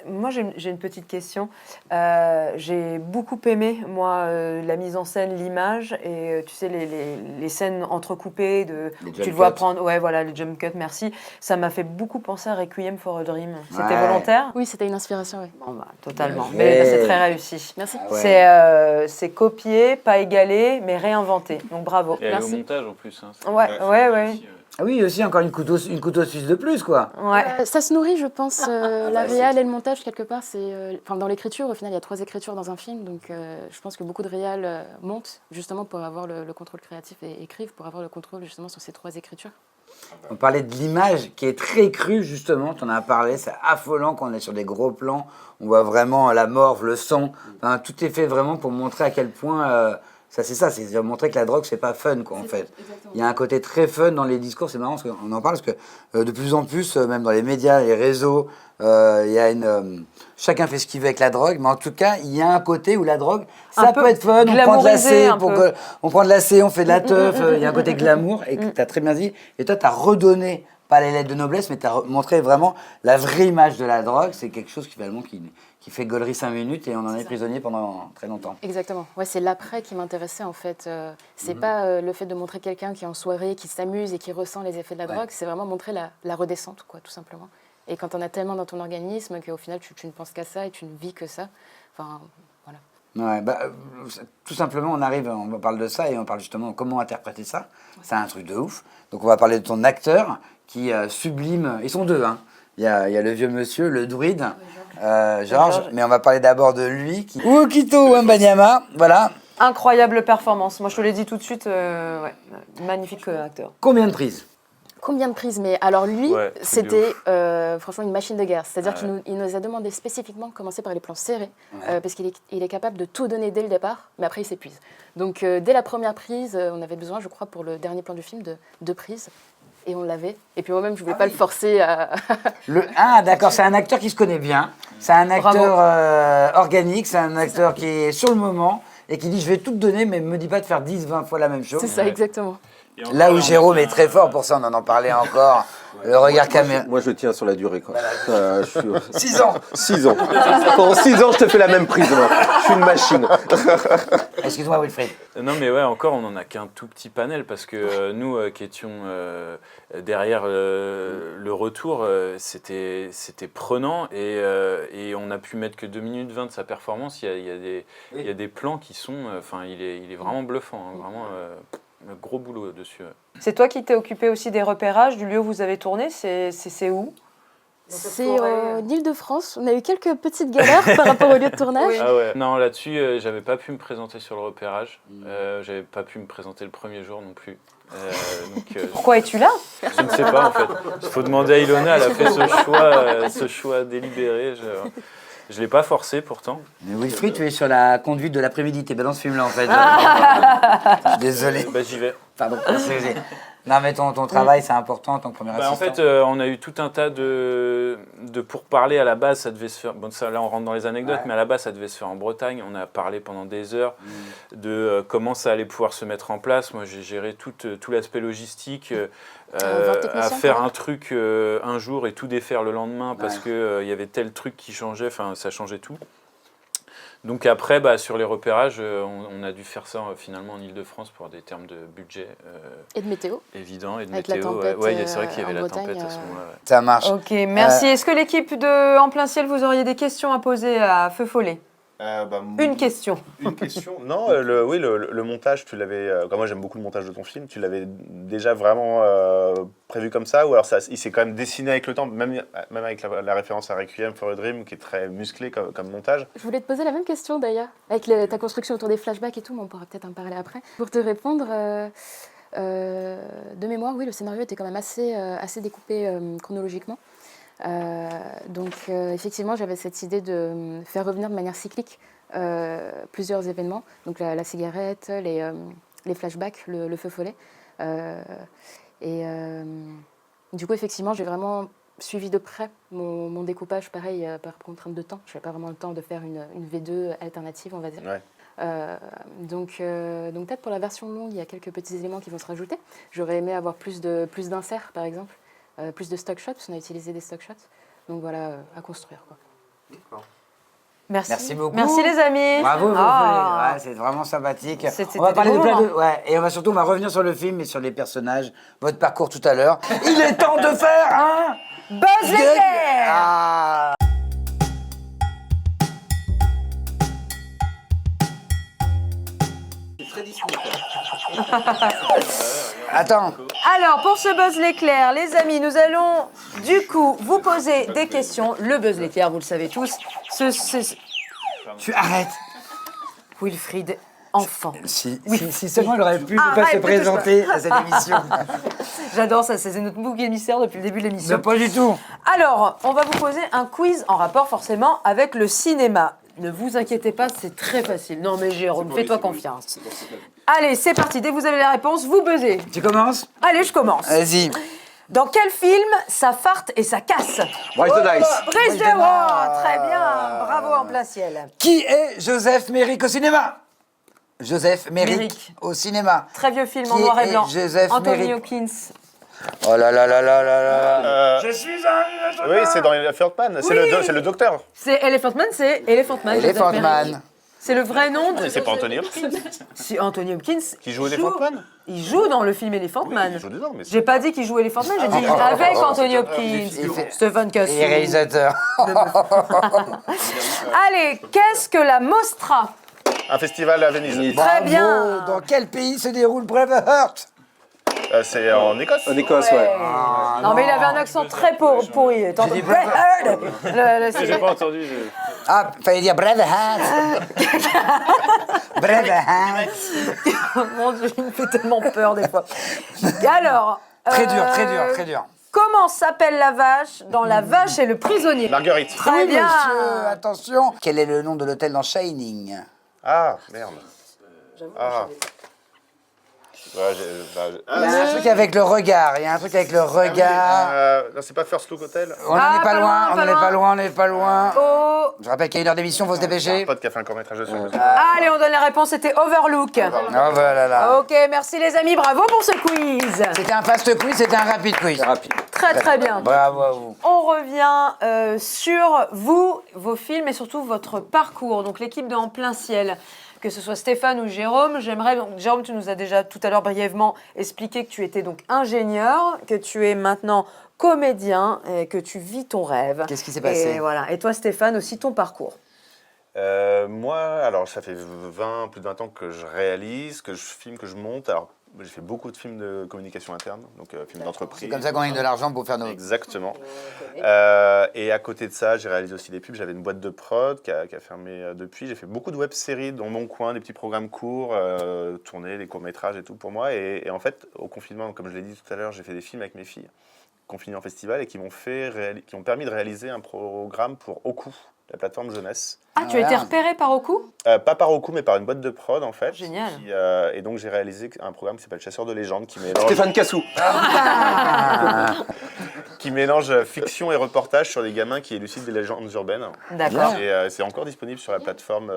Moi, j'ai une petite question. J'ai beaucoup aimé, moi, la mise en scène, l'image, et tu sais, les scènes entrecoupées, Les tu jump le vois cuts. prendre, ouais, voilà, les jump cuts, merci. Ça m'a fait beaucoup penser à Requiem for a Dream. C'était Ouais. volontaire? Oui, c'était une inspiration, oui. Bon, bah, totalement. Bien Mais joué. c'est très réussi. Merci. Ah ouais. C'est copié, pas égalé, mais réinventé. Donc bravo. Et elle est au Merci. montage en plus. Hein. Ouais. Ah oui, aussi encore une couteau suisse de plus, quoi. Ouais. Ça se nourrit, je pense, la réal et le montage, quelque part. Dans l'écriture, au final, il y a 3 écritures dans un film. Donc, je pense que beaucoup de réal montent, justement, pour avoir le contrôle créatif et écrivent pour avoir le contrôle, justement, sur ces 3 écritures. On parlait de l'image qui est très crue, justement. Tu en as parlé, c'est affolant quand on est sur des gros plans. On voit vraiment la morve, le sang. Enfin, tout est fait vraiment pour montrer à quel point Ça, c'est de montrer que la drogue, c'est pas fun, quoi, en fait. Il y a un côté très fun dans les discours, c'est marrant, parce qu'on en parle, parce que de plus en plus, même dans les médias, les réseaux, il y a chacun fait ce qu'il veut avec la drogue, mais en tout cas, il y a un côté où la drogue, ça peut être fun, on prend de l'AC, on prend de l'AC, on fait de la teuf, il y a un côté glamour, et que tu as très bien dit, et toi, tu as redonné, pas les lettres de noblesse, mais tu as montré vraiment la vraie image de la drogue, c'est quelque chose qui fait gaulerie 5 minutes et on en est prisonnier pendant très longtemps. Exactement. Ouais, c'est l'après qui m'intéressait en fait. C'est pas le fait de montrer quelqu'un qui est en soirée, qui s'amuse et qui ressent les effets de la drogue, c'est vraiment montrer la redescente, quoi, tout simplement. Et quand on a tellement dans ton organisme qu'au final tu ne penses qu'à ça et tu ne vis que ça, enfin voilà. Ouais, tout simplement, on parle de ça et on parle justement comment interpréter ça. C'est un truc de ouf. Donc on va parler de ton acteur qui sublime. Ils sont deux, hein. Il y a le vieux monsieur, le druide, Georges, mais on va parler d'abord de lui. Okito Wembanyama, voilà. Incroyable performance. Moi, je te l'ai dit tout de suite, magnifique acteur. Combien de prises? Combien de prises? Mais alors lui, Ouais, c'était franchement une machine de guerre. C'est-à-dire qu'il nous a demandé spécifiquement de commencer par les plans serrés, parce qu'il est capable de tout donner dès le départ, mais après il s'épuise. Donc dès la première prise, on avait besoin, je crois, pour le dernier plan du film, de 2 prises. Et on l'avait. Et puis moi-même, je ne voulais pas le forcer à... D'accord, c'est un acteur qui se connaît bien. C'est un acteur organique, c'est un acteur qui est sur le moment et qui dit je vais tout te donner, mais ne me dis pas de faire 10-20 fois la même chose. C'est ça, exactement. Là où Jérôme est très fort pour ça, on en parlait encore. Le regard caméra. Moi, je tiens sur la durée. Quoi. 6 ans. 6 ans. Pendant 6 ans, je te fais la même prise. Moi. Je suis une machine. Excuse-moi, Wilfried. Non, mais ouais, encore, on n'en a qu'un tout petit panel parce que nous qui étions derrière le retour, c'était prenant et on a pu mettre que 2 minutes 20 de sa performance. Il y a des plans qui sont. Enfin, il est vraiment bluffant. Hein, vraiment. Gros boulot dessus. C'est toi qui t'es occupé aussi des repérages du lieu où vous avez tourné. C'est où? C'est en Île-de-France. On a eu quelques petites galères par rapport au lieu de tournage. Ah ouais. Non, là-dessus, j'avais pas pu me présenter sur le repérage. J'avais pas pu me présenter le premier jour non plus. Pourquoi es-tu là? Je ne sais pas en fait. Il faut demander à Ilona. Elle a fait ce choix délibéré. Je l'ai pas forcé pourtant. Mais Wilfried, tu es sur la conduite de l'après-midi. T'es pas dans ce film-là en fait. Je suis désolé. Bah j'y vais. Pardon. Non mais ton travail c'est important en tant que premier assistant. En fait, on a eu tout un tas de pourparlers. À la base, ça devait se faire. Bon, ça, là, on rentre dans les anecdotes, mais à la base, ça devait se faire en Bretagne. On a parlé pendant des heures de comment ça allait pouvoir se mettre en place. Moi, j'ai géré tout l'aspect logistique, à faire un truc un jour et tout défaire le lendemain parce que y avait tel truc qui changeait. Enfin, ça changeait tout. Donc après, sur les repérages, on a dû faire ça finalement en Ile-de-France pour des termes de budget. Et de météo. Évident, et de avec météo. La tempête, C'est vrai qu'il y avait la Bretagne, tempête à ce moment-là. Ouais. Ça marche. Ok, merci. Est-ce que l'équipe de En Plein Ciel, vous auriez des questions à poser à Feu Follet? Une question. Une question. Non, le montage, tu l'avais. Moi, j'aime beaucoup le montage de ton film. Tu l'avais déjà vraiment prévu comme ça, ou alors il s'est quand même dessiné avec le temps, même avec la référence à Requiem for a Dream, qui est très musclé comme montage. Je voulais te poser la même question d'ailleurs, avec ta construction autour des flashbacks et tout, mais on pourra peut-être en parler après. Pour te répondre, de mémoire, oui, le scénario était quand même assez découpé chronologiquement. Donc effectivement, j'avais cette idée de faire revenir de manière cyclique plusieurs événements, donc la cigarette, les flashbacks, le feu follet. Du coup, effectivement, j'ai vraiment suivi de près mon découpage, pareil, par contrainte de temps. Je n'avais pas vraiment le temps de faire une V2 alternative, on va dire. Ouais. Donc peut-être pour la version longue, il y a quelques petits éléments qui vont se rajouter. J'aurais aimé avoir plus d'inserts, par exemple. Plus de stock shots, parce qu'on a utilisé des stock shots. Donc voilà, à construire. Quoi. D'accord. Merci beaucoup. Merci les amis. Bravo, c'est vraiment sympathique. C'était on va parler de plein beau, de... Ouais, et on va revenir sur le film et sur les personnages, votre parcours tout à l'heure. Il est temps de faire un... Buzz l'éclair. Ah. C'est très Disney. Attends. Alors, pour ce Buzz l'éclair, les amis, nous allons du coup vous poser des questions. Le Buzz l'éclair, vous le savez tous. Tu arrêtes. Wilfried, enfant. Si seulement il aurait pu ne pas se présenter à cette émission. J'adore ça, c'est notre bouc émissaire depuis le début de l'émission. Non, pas du tout. Alors, on va vous poser un quiz en rapport forcément avec le cinéma. Ne vous inquiétez pas, c'est très facile. Non mais Jérôme, fais-toi confiance. Allez, c'est parti. Dès que vous avez la réponse, vous buzzez. Tu commences? Allez, je commence. Vas-y. Dans quel film ça farte et ça casse? Bryce de Nice. Brise de Rouen. Très bien. Bravo en plein ciel. Qui est Joseph Merrick au cinéma? Joseph Merrick Merrick. au cinéma. Très vieux film en Qui noir et est blanc. Joseph Anthony Merrick? Hopkins. Oh là là là là là là. Je suis un... Oui, c'est dans Elephant Man. C'est le docteur. C'est Elephant Man, c'est Elephant Man. Elephant Joseph Merrick. Man. C'est le vrai nom de... Mais c'est pas Anthony Hopkins Si Anthony Hopkins. qui joue Elephant Man. Il joue dans le film Elephant Man. Il joue dedans, mais J'ai pas dit qu'il joue Elephant Man, j'ai dit avec Anthony Hopkins. Il fait- Stéphane Et Cassou. réalisateur. Allez, qu'est-ce que la Mostra? un festival à Venise. Très Bravo. bien. Dans quel pays se déroule Braveheart? C'est en Écosse. En Écosse, ouais. Non, mais il avait un accent très pourri. Attends, J'ai dit Braveheart. J'ai pas entendu. Ah, fallait dire Braveheart. Braveheart. Mon Dieu, il me fait tellement peur des fois. Et alors. Très dur, très dur, très dur. Comment s'appelle la vache dans La Vache et le prisonnier? Marguerite. Très bien. Monsieur, attention. Quel est le nom de l'hôtel dans Shining? Ah, merde. Ah. Ouais, Il y a un truc avec le regard. Il y a un truc avec le regard. non, c'est pas First Look Hotel. On n'en Ah, est pas pas loin, loin, on pas n'en est loin. pas loin, on n'est pas loin. Oh. Je rappelle qu'il y a une heure d'émission, faut se dépêcher. Un pote qui a fait un court-métrage dessus. Allez, on donne la réponse, c'était Overlook. Oh voilà là. Ok, merci les amis, bravo pour ce quiz. C'était un fast quiz, c'était un rapide quiz. C'est rapide. Très très bien. Bravo à vous. On revient sur vous, vos films et surtout votre parcours. Donc l'équipe de En plein ciel, que ce soit Stéphane ou Jérôme, j'aimerais... donc, Jérôme, tu nous as déjà tout à l'heure brièvement expliqué que tu étais donc ingénieur, que tu es maintenant comédien et que tu vis ton rêve. Qu'est-ce qui s'est passé? Et voilà. Et toi Stéphane, aussi ton parcours. Moi, alors ça fait plus de 20 ans que je réalise, que je filme, que je monte. Alors, j'ai fait beaucoup de films de communication interne, donc films d'entreprise. C'est comme ça qu'on gagne de l'argent pour faire nos... Exactement. Et à côté de ça, j'ai réalisé aussi des pubs. J'avais une boîte de prod qui a fermé depuis. J'ai fait beaucoup de web-séries dans mon coin, des petits programmes courts, tourner des courts-métrages et tout pour moi. Et en fait, au confinement, comme je l'ai dit tout à l'heure, j'ai fait des films avec mes filles, confinées en festival, et qui m'ont permis de réaliser un programme pour Oku, la plateforme jeunesse. Ah, tu as été repéré par Oku? Pas par Oku, mais par une boîte de prod, en fait. Génial. Et donc, j'ai réalisé un programme qui s'appelle Chasseur de légendes, qui mélange... Stéphane Cassou. qui mélange fiction et reportage sur des gamins qui élucident des légendes urbaines. D'accord. Et c'est encore disponible sur la plateforme.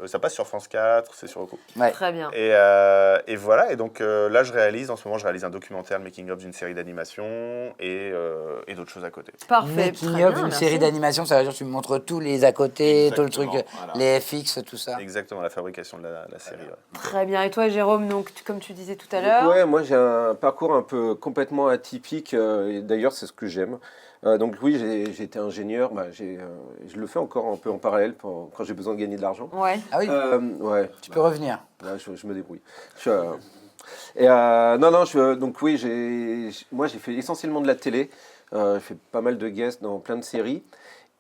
Ça passe sur France 4, c'est sur Oku. Ouais. Très bien. Et voilà. Et donc là, en ce moment, je réalise un documentaire, le making-of d'une série d'animation et d'autres choses à côté. Parfait. Making très of bien, une merci. série d'animation, ça veut dire que tu me montres tous les à côté, tout le truc, Exactement, voilà. les FX, tout ça. Exactement, la fabrication de la série. Ouais. Très bien. Et toi Jérôme, donc, comme tu disais tout à Donc, l'heure. ouais, moi j'ai un parcours un peu complètement atypique, et d'ailleurs c'est ce que j'aime. Donc oui, j'ai été ingénieur, je le fais encore un peu en parallèle quand j'ai besoin de gagner de l'argent. Ouais. Ah oui, Ouais, tu peux revenir. là, je me débrouille. Donc oui, moi j'ai fait essentiellement de la télé, j'ai fait pas mal de guests dans plein de séries.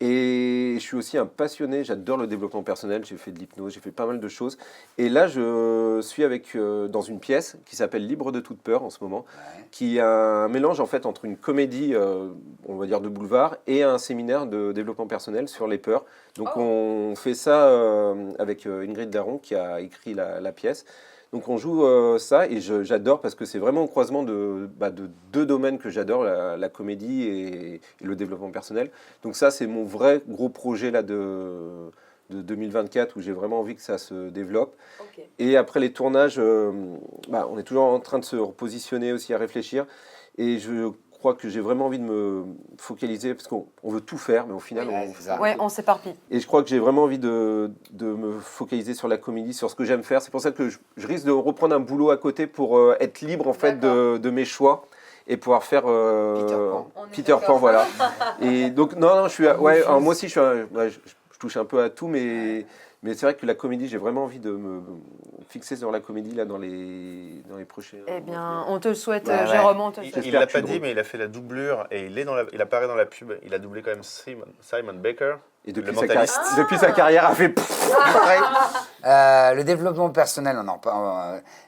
Et je suis aussi un passionné, j'adore le développement personnel, j'ai fait de l'hypnose, j'ai fait pas mal de choses. Et là, je suis dans une pièce qui s'appelle Libre de toute peur en ce moment, qui a un mélange en fait entre une comédie, on va dire de boulevard, et un séminaire de développement personnel sur les peurs. Donc on fait ça avec Ingrid Daron qui a écrit la pièce. Donc on joue ça et j'adore parce que c'est vraiment au croisement de deux domaines que j'adore, la comédie et le développement personnel. Donc ça c'est mon vrai gros projet là de 2024 où j'ai vraiment envie que ça se développe. Ok. Et après les tournages, on est toujours en train de se repositionner aussi, à réfléchir. Et je crois que j'ai vraiment envie de me focaliser parce qu'on veut tout faire, mais au final, Ouais, c'est ça. Ouais, on s'éparpille. et je crois que j'ai vraiment envie de me focaliser sur la comédie, sur ce que j'aime faire. C'est pour ça que je risque de reprendre un boulot à côté pour être libre en fait de mes choix et pouvoir faire Peter Pan, voilà. Et donc non, je suis alors moi aussi je touche un peu à tout, mais c'est vrai que la comédie, j'ai vraiment envie de me fixer sur la comédie là dans les prochains. Eh bien, on te le souhaite, Ouais. Jérôme. On te le Il souhaite. ne l'a pas dit, mais il a fait la doublure et il apparaît dans la pub. Il a doublé quand même Simon Baker. Et depuis le sa, mentaliste. depuis sa carrière, a fait pareil. Le développement personnel,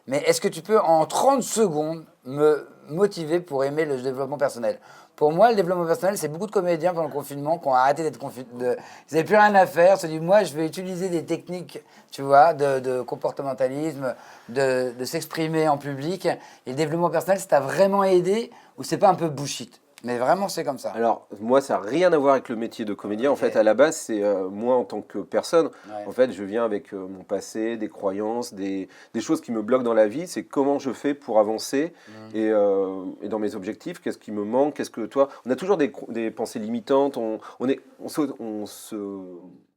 mais est-ce que tu peux en 30 secondes me motivé pour aimer le développement personnel. Pour moi, le développement personnel, c'est beaucoup de comédiens pendant le confinement qui ont arrêté d'être confinés. Ils n'avaient plus rien à faire. Ils se disent, moi, je vais utiliser des techniques, tu vois, de comportementalisme, de s'exprimer en public. Et le développement personnel, ça t'a vraiment aidé ou c'est pas un peu bullshit? Mais vraiment, c'est comme ça. Alors, moi, ça n'a rien à voir avec le métier de comédien. En fait, à la base, c'est moi en tant que personne. Ouais. En fait, je viens avec mon passé, des croyances, des choses qui me bloquent dans la vie. C'est comment je fais pour avancer et dans mes objectifs. Qu'est-ce qui me manque? Qu'est-ce que toi... On a toujours des pensées limitantes.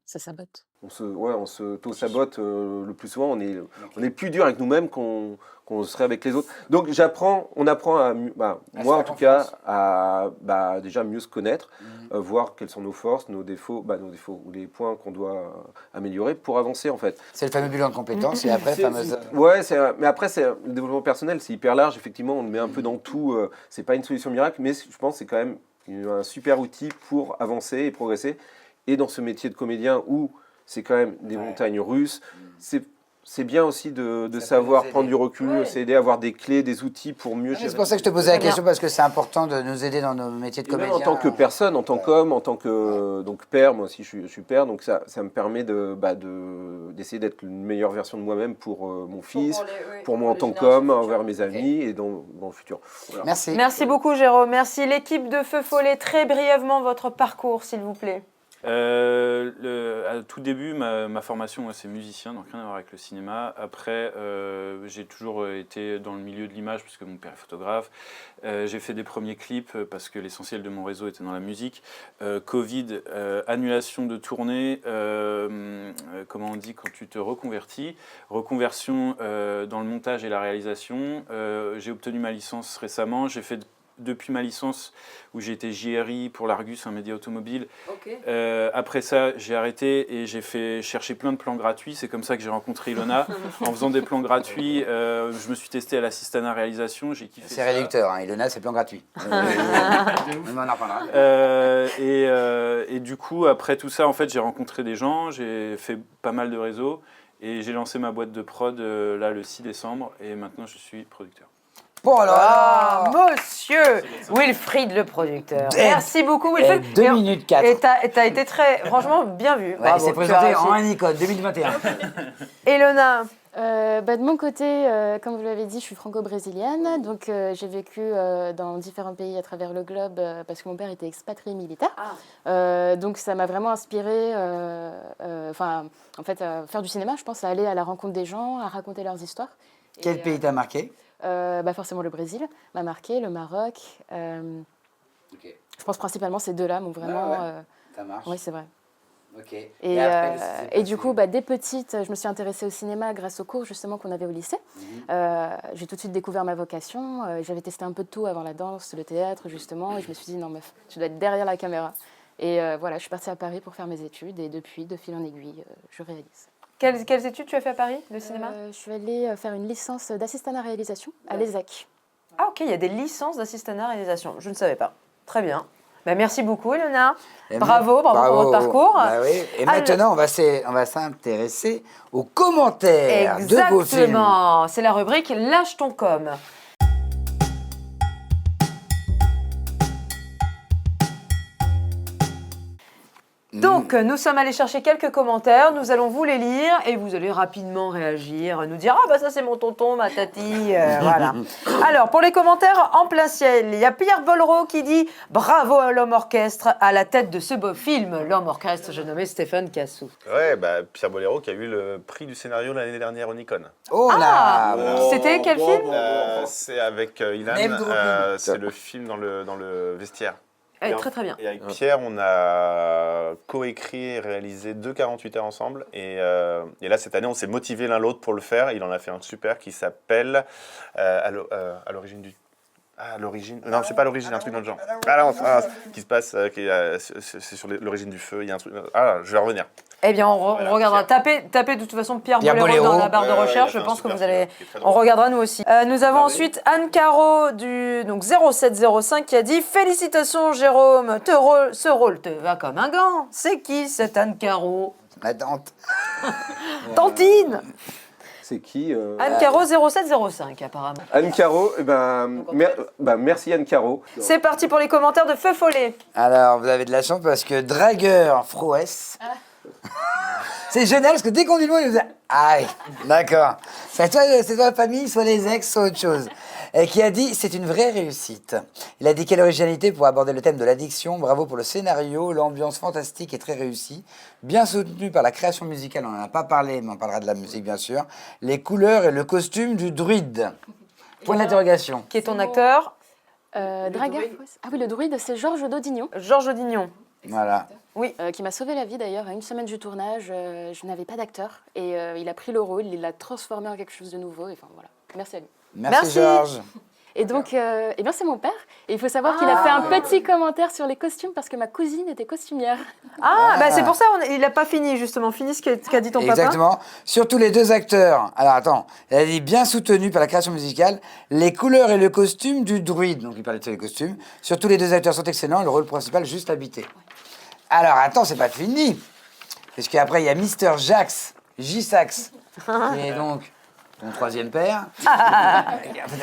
Ça sabote. On s'auto-sabote le plus souvent. On est plus dur avec nous-mêmes qu'on serait avec les autres. Donc on apprend à moi en tout cas, à déjà mieux se connaître, voir quelles sont nos forces, nos défauts ou les points qu'on doit améliorer pour avancer en fait. C'est le fameux bilan de compétences et après, fameuse... Mais après, le développement personnel, c'est hyper large. Effectivement, on le met un peu dans tout. C'est pas une solution miracle, mais je pense que c'est quand même un super outil pour avancer et progresser. Et dans ce métier de comédien où c'est quand même des montagnes russes, c'est bien aussi de savoir prendre du recul, s'aider à avoir des clés, des outils pour mieux gérer. C'est pour ça que je te posais la question, parce que c'est important de nous aider dans nos métiers de Et même comédien. en tant que personne, en tant qu'homme, en tant que donc père, moi aussi je suis père, donc ça me permet d'essayer d'être une meilleure version de moi-même pour mon fils, pour moi en tant qu'homme, envers mes amis et dans le futur. Voilà. Merci. Merci beaucoup, Jérôme. Merci. L'équipe de Feu Follet, très brièvement, votre parcours, s'il vous plaît. À tout début, ma formation, moi, c'est musicien, donc rien à voir avec le cinéma. Après, j'ai toujours été dans le milieu de l'image, puisque mon père est photographe. J'ai fait des premiers clips, parce que l'essentiel de mon réseau était dans la musique. Covid, annulation de tournée, comment on dit quand tu te reconvertis. Reconversion dans le montage et la réalisation. J'ai obtenu ma licence récemment. J'ai fait depuis ma licence où j'ai été JRI pour l'Argus, un média automobile. Après ça, j'ai arrêté et j'ai fait chercher plein de plans gratuits. C'est comme ça que j'ai rencontré Ilona. En faisant des plans gratuits, je me suis testé à l'assistanat réalisation. J'ai kiffé. C'est réducteur, hein. Ilona, c'est plan gratuit. On en reparlera. Et du coup, après tout ça, en fait, j'ai rencontré des gens, j'ai fait pas mal de réseaux et j'ai lancé ma boîte de prod là le 6 décembre et maintenant je suis producteur. Bon alors, Monsieur Wilfried, le producteur. Merci beaucoup, Wilfried. 2 minutes 4. Et t'as été franchement, bien vu. Ouais, il s'est présenté en Anicode 2021. Elona. De mon côté, comme vous l'avez dit, je suis franco-brésilienne, donc j'ai vécu dans différents pays à travers le globe parce que mon père était expatrié militaire. Donc ça m'a vraiment inspiré, faire du cinéma, je pense, à aller à la rencontre des gens, à raconter leurs histoires. Quel pays t'a marqué? Forcément le Brésil m'a marqué, le Maroc. Je pense principalement ces deux-là m'ont vraiment... Ça marche. Oui, c'est vrai. Okay. Et du coup, dès petite, je me suis intéressée au cinéma grâce aux cours justement qu'on avait au lycée. J'ai tout de suite découvert ma vocation. J'avais testé un peu de tout avant la danse, le théâtre justement, et je me suis dit non meuf, tu dois être derrière la caméra. Et voilà, je suis partie à Paris pour faire mes études et depuis, de fil en aiguille, je réalise. Quelles études tu as fait à Paris, de cinéma? Je suis allée faire une licence d'assistanat réalisation à l'ESAC. Ah ok, il y a des licences d'assistanat réalisation. Je ne savais pas. Très bien. Merci beaucoup, Elona. Bravo pour votre parcours. Oui. Et maintenant, on va s'intéresser aux commentaires de vos films. Exactement. C'est la rubrique Lâche ton com. Donc, nous sommes allés chercher quelques commentaires, nous allons vous les lire et vous allez rapidement réagir, nous dire « Ah bah ça c'est mon tonton, ma tati voilà. Alors, pour les commentaires en plein ciel, il y a Pierre Bollereau qui dit « Bravo à l'homme orchestre à la tête de ce beau film, l'homme orchestre, j'ai nommé Stéphane Cassou. » Ouais, Pierre Bollereau qui a eu le prix du scénario l'année dernière au Nikon. Oh là C'était quel film C'est avec Ilan, c'est le film dans le vestiaire. Très très bien. Et avec Pierre, on a coécrit et réalisé 2 48 heures ensemble. Et là, cette année, on s'est motivés l'un l'autre pour le faire. Il en a fait un super qui s'appelle à l'origine du... Ah, l'origine... Non, c'est pas l'origine, un truc dans le genre. Qui se passe, c'est sur l'origine du feu. Il y a un truc... je vais revenir. Eh bien, on regardera. Tapez de toute façon Pierre Bollereau dans la barre de recherche. Je pense que vous allez... On regardera nous aussi. Nous avons ensuite Anne Caro du 0705 qui a dit « Félicitations Jérôme, ce rôle te va comme un gant. C'est qui cette Anne Caro ?» Ma tante. Tantine. C'est qui Anne Caro 0705 apparemment. Anne Caro, merci Anne Caro. C'est parti pour les commentaires de Feu Follet. Alors, vous avez de la chance parce que Dragueur Frouès. C'est génial parce que dès qu'on dit le mot, il nous dit aïe, d'accord. C'est soit la famille, soit les ex, soit autre chose. Et qui a dit c'est une vraie réussite. Il a dit quelle originalité pour aborder le thème de l'addiction. Bravo pour le scénario, l'ambiance fantastique et très réussie. Bien soutenu par la création musicale, on n'en a pas parlé, mais on parlera de la musique bien sûr. Les couleurs et le costume du druide. Point d'interrogation. Qui est ton acteur? Dragueur. Ah oui, le druide, c'est Georges Daudignon. Georges Audignon. Voilà. Qui m'a sauvé la vie d'ailleurs. À une semaine du tournage, je n'avais pas d'acteur et il a pris le rôle, il l'a transformé en quelque chose de nouveau. Et enfin voilà, merci à lui. Merci Georges. Et donc, c'est mon père. Et il faut savoir qu'il a fait un petit commentaire sur les costumes parce que ma cousine était costumière. C'est pour ça il n'a pas fini justement. Finis ce qu'a dit ton papa. Exactement. Surtout les deux acteurs. Alors attends, elle a dit bien soutenu par la création musicale, les couleurs et le costume du druide. Donc il parlait de tous les costumes. Surtout les deux acteurs sont excellents, le rôle principal juste habité. Alors attends, c'est pas fini. Parce qu'après il y a Mister Jax, J-Sax, qui est donc ton troisième père.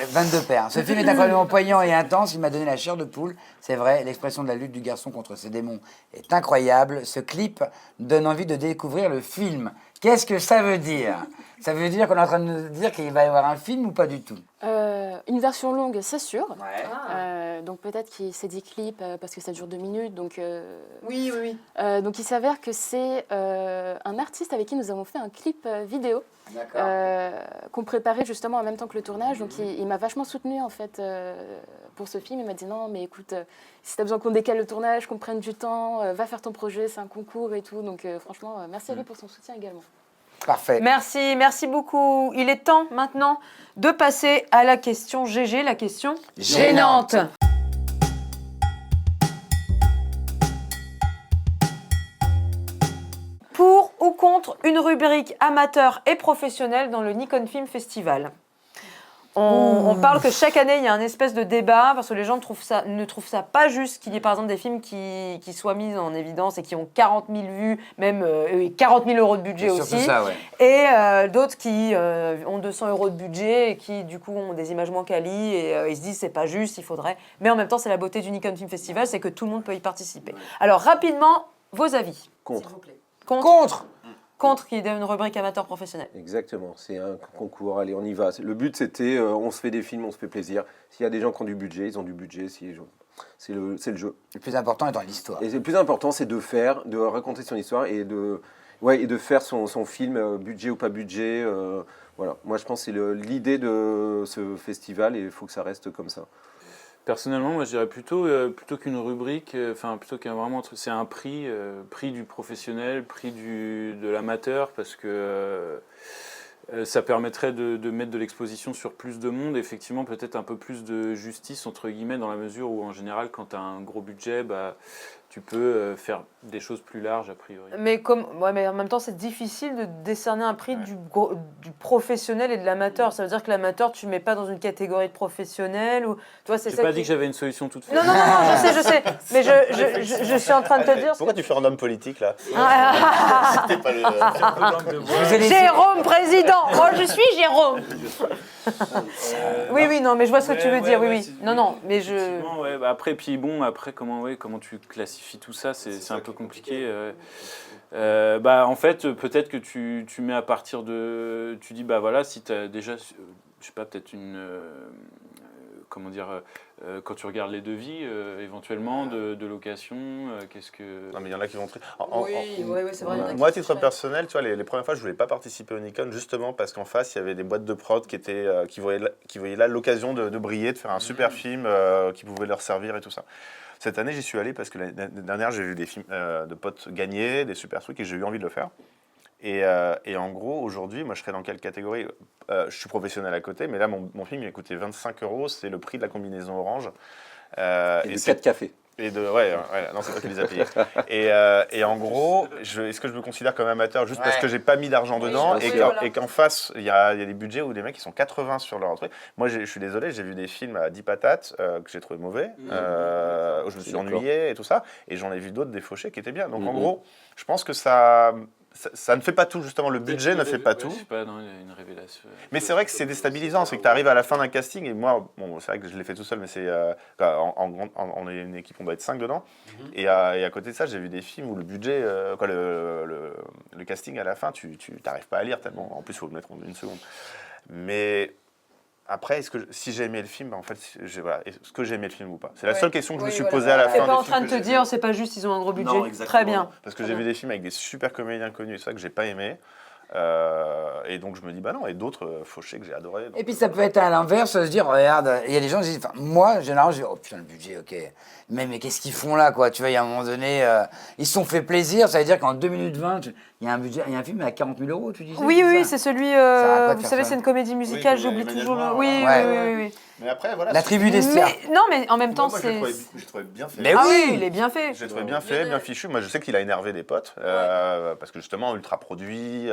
22 pères. Ce film est incroyablement poignant et intense. Il m'a donné la chair de poule. C'est vrai, l'expression de la lutte du garçon contre ses démons est incroyable. Ce clip donne envie de découvrir le film. Qu'est-ce que ça veut dire? Ça veut dire qu'on est en train de nous dire qu'il va y avoir un film ou pas du tout? Une version longue, c'est sûr. Ouais. Donc peut-être qu'il s'est dit clip parce que ça dure 2 minutes. Donc, Oui. donc il s'avère que c'est un artiste avec qui nous avons fait un clip vidéo qu'on préparait justement en même temps que le tournage. Donc il m'a vachement soutenu en fait pour ce film. Il m'a dit non mais écoute, si tu as besoin qu'on décale le tournage, qu'on prenne du temps, va faire ton projet, c'est un concours et tout. Donc franchement, merci à lui pour son soutien également. Parfait. Merci beaucoup. Il est temps maintenant de passer à la question GG, la question Gênante. Pour ou contre une rubrique amateur et professionnelle dans le Nikon Film Festival. On parle que chaque année, il y a un espèce de débat parce que les gens ne trouvent ça pas juste qu'il y ait par exemple des films qui soient mis en évidence et qui ont 40 000 vues, même 40 000 euros de budget C'est aussi. surtout ça, ouais. Et d'autres qui ont 200 euros de budget et qui du coup ont des images moins quali et ils se disent c'est pas juste, il faudrait. Mais en même temps, c'est la beauté du Nikon Film Festival, c'est que tout le monde peut y participer. Alors rapidement, vos avis. Contre. S'il vous plaît. Contre. Qui est une rubrique amateur professionnelle. Exactement, c'est un concours, allez on y va. Le but c'était, on se fait des films, on se fait plaisir. S'il y a des gens qui ont du budget, ils ont du budget, c'est le jeu. Le plus important étant l'histoire. Et le plus important c'est de raconter son histoire et de faire son film, budget ou pas budget. Voilà, moi je pense que c'est l'idée de ce festival et il faut que ça reste comme ça. Personnellement, moi je dirais plutôt qu'une rubrique, plutôt qu'un vraiment, c'est un prix du professionnel, prix de l'amateur, parce que ça permettrait de mettre de l'exposition sur plus de monde, effectivement peut-être un peu plus de justice entre guillemets dans la mesure où en général quand tu as un gros budget, tu peux faire des choses plus larges a priori. Mais en même temps, c'est difficile de décerner un prix du professionnel et de l'amateur. Ça veut dire que l'amateur, tu ne mets pas dans une catégorie de professionnel ou toi, c'est J'ai ça. pas dit que j'avais une solution toute faite. Non, je sais. Mais je suis en train de te dire. Pourquoi tu fais un homme politique là? C'était pas le. Jérôme président. Oh, je suis Jérôme. Oui, non, mais je vois ce que tu veux dire. Oui. Non, mais je. Effectivement, ouais, après comment tu classifies tout ça, c'est un peu compliqué. En fait, peut-être que tu mets à partir de, tu dis voilà, si tu as déjà, je sais pas, peut-être une, quand tu regardes les devis, éventuellement de location, qu'est-ce que. Non mais il y en a qui vont. Oui, c'est vrai. Moi, à titre personnel, tu vois, les premières fois, je voulais pas participer au Nikon justement parce qu'en face, il y avait des boîtes de prod qui voyaient là l'occasion de briller, de faire un super film qui pouvait leur servir et tout ça. Cette année, j'y suis allé parce que l'année dernière, j'ai vu des films de potes gagner, des super trucs, et j'ai eu envie de le faire. Et en gros, aujourd'hui, moi, je serais dans quelle catégorie? Je suis professionnel à côté, mais là, mon film, il a coûté 25 €, c'est le prix de la combinaison orange. Et de 4 cafés. Non, c'est toi qui les as payés. Et en gros, est-ce que je me considère comme amateur juste parce que j'ai pas mis d'argent dedans et qu'en face, il y a des budgets où des mecs qui sont 80 sur leur truc. Moi, je suis désolé, j'ai vu des films à 10 patates que j'ai trouvé mauvais, où je me suis ennuyé et tout ça, et j'en ai vu d'autres défauchés qui étaient bien. Donc en gros, je pense que ça ça ne fait pas tout, justement, le budget ne fait pas tout. Je sais pas, non, il y a une révélation. Mais c'est vrai que c'est déstabilisant, c'est que tu arrives à la fin d'un casting, et moi, bon, c'est vrai que je l'ai fait tout seul, mais c'est on est une équipe, on doit être 5 dedans, et à côté de ça, j'ai vu des films où le budget, le casting à la fin, tu n'arrives pas à lire tellement, en plus, il faut le mettre en 1 seconde. Mais après, si j'ai aimé le film, en fait, est-ce que j'ai aimé le film ou pas? C'est la seule question que je me suis posée à la fin. T'es pas en train de te dire, c'est pas juste, ils ont un gros budget. Non, Très bien. Parce que j'ai vu des films avec des super comédiens connus, et ça que j'ai pas aimé. Et donc je me dis, bah non, et d'autres, Fauché que j'ai adoré. Donc, Et puis ça peut être à l'inverse, se dire, regarde, il y a des gens qui disent, enfin, moi, généralement, je dis, oh putain, le budget, ok. Mais qu'est-ce qu'ils font là, quoi? Tu vois, il y a un moment donné, ils se sont fait plaisir, ça veut dire qu'en 2 minutes 20, il y a un budget, il y a un film à 40 000 €, tu disais? Oui, c'est celui, quoi de vous faire savez, ça? c'est une comédie musicale, Oui, j'oublie Emmanuel toujours le... Noir, Oui, ouais. oui. Mais après, voilà. La tribu des stars. Mais, non, mais en même temps, Moi, c'est... j'ai trouvé bien fait. Mais Ah oui. oui, il est bien fait. J'ai trouvé bien fait, bien fichu. Moi, je sais qu'il a énervé des potes, parce que justement, ultra produit,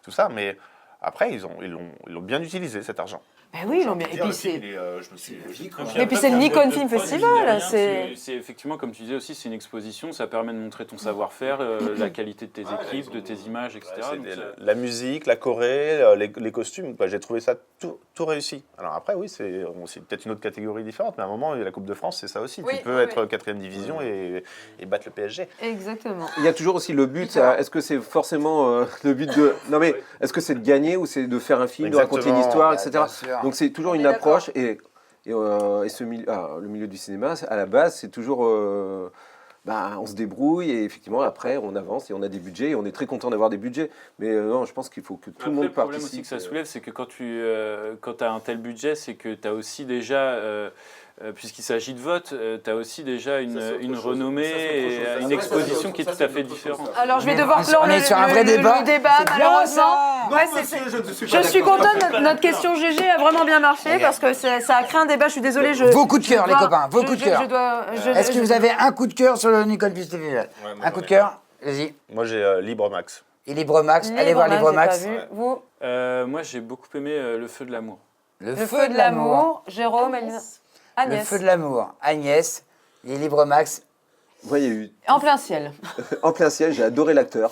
tout ça. Mais après, ils l'ont bien utilisé, cet argent. Ben oui, non, mais et puis c'est... Je me suis dit, Et puis c'est le Nikon Film Festival, c'est... C'est effectivement, comme tu disais aussi, c'est une exposition, ça permet de montrer ton savoir-faire, la qualité de tes équipes, de tes images, etc. Donc, la musique, la Corée, les costumes, j'ai trouvé ça tout réussi. Alors après, oui, c'est peut-être une autre catégorie différente, mais à un moment, la Coupe de France, c'est ça aussi. Oui, tu peux être 4e division et battre le PSG. Exactement. Il y a toujours aussi le but. Est-ce que c'est forcément le but de... Non mais, est-ce que c'est de gagner ou c'est de faire un film, de raconter une histoire, etc. Bien sûr. Donc c'est toujours On une est approche et le milieu du cinéma, à la base, c'est toujours... on se débrouille et effectivement après on avance et on a des budgets et on est très content d'avoir des budgets. Mais non, je pense qu'il faut que tout le monde le problème participe. aussi que ça soulève, c'est que quand tu as un tel budget, c'est que tu as aussi déjà, puisqu'il s'agit de vote, tu as aussi déjà une renommée et une exposition qui est tout à fait différente. Alors je vais devoir clore on est sur un vrai le débat. débat, C'est bien, malheureusement. ça. Ouais, je suis contente, notre question GG a vraiment bien marché parce que ça a créé un débat, je suis désolée. Vos coups de cœur, les copains, vos coups de cœur. Est-ce que vous avez un coup de cœur sur le Nikon Festival? Un coup de cœur? Vas-y. Moi, j'ai LibreMax. Et LibreMax, allez voir LibreMax. Vous, Moi, j'ai beaucoup aimé Le Feu de l'amour. Le Feu de l'amour, Jérôme, Le Agnès. Feu de l'amour, Agnès. Et LibreMax. Moi, il y a eu En plein ciel. En plein ciel, j'ai adoré l'acteur.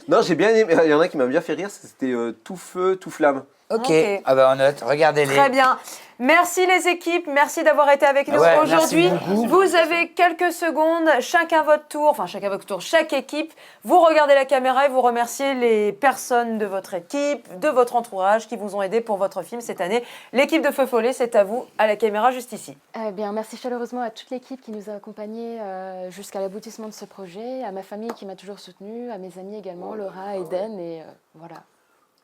Non, j'ai bien aimé. Il y en a qui m'a bien fait rire, c'était Tout feu, tout flamme. Ok. Ok. Ah bah on note, regardez-les. Très bien. Merci les équipes, merci d'avoir été avec nous Ouais, aujourd'hui. merci beaucoup. Vous avez quelques secondes, chacun votre tour, chaque équipe. Vous regardez la caméra et vous remerciez les personnes de votre équipe, de votre entourage qui vous ont aidé pour votre film cette année. L'équipe de Feu Follet, c'est à vous, à la caméra juste ici. Eh bien, merci chaleureusement à toute l'équipe qui nous a accompagnés jusqu'à l'aboutissement de ce projet, à ma famille qui m'a toujours soutenue, à mes amis également, Laura, Eden, et voilà.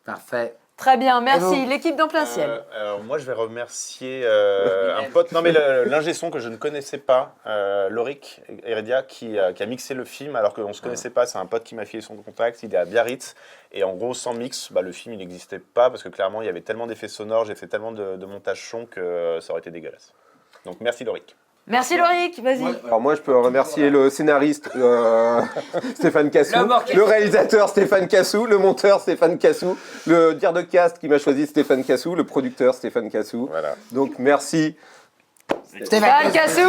Parfait. Très bien, Et merci. vous L'équipe d'En plein ciel. Alors moi, je vais remercier un pote, non mais l'ingé son que je ne connaissais pas, Lorik Heredia, qui a mixé le film alors qu'on ne se connaissait pas. C'est un pote qui m'a filé son contact, il est à Biarritz. Et en gros, sans mix, le film il n'existait pas parce que clairement, il y avait tellement d'effets sonores, j'ai fait tellement de montage son que ça aurait été dégueulasse. Donc merci Lorik. Merci Lorik, vas-y. Alors moi, je peux remercier le scénariste Stéphane Cassou, le réalisateur Stéphane Cassou, le monteur Stéphane Cassou, le dire de cast qui m'a choisi Stéphane Cassou, le producteur Stéphane Cassou. Voilà. Donc merci. Stéphane Cassou.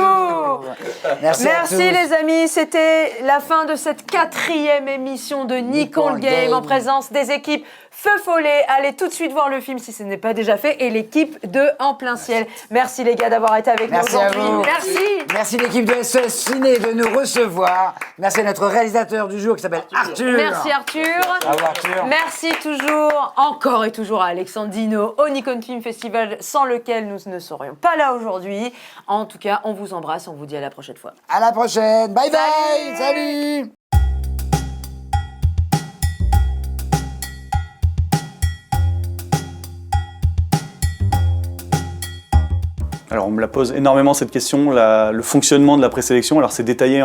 Merci à tous. Merci les amis, c'était la fin de cette 4e émission de Nikon Game en présence des équipes Feu Follet. Allez tout de suite voir le film si ce n'est pas déjà fait et l'équipe de En plein ciel. Merci les gars d'avoir été avec Merci nous à aujourd'hui. vous. Merci. Merci l'équipe de SES Ciné de nous recevoir. Merci à notre réalisateur du jour qui s'appelle Arthur. Merci Arthur. Bravo, Arthur. Merci toujours, encore et toujours à Alexandre Dino au Nikon Film Festival sans lequel nous ne serions pas là aujourd'hui. En tout cas, on vous embrasse, on vous dit à la prochaine fois. À la prochaine. Bye bye. Salut. Alors on me la pose énormément cette question, le fonctionnement de la présélection. Alors c'est détaillé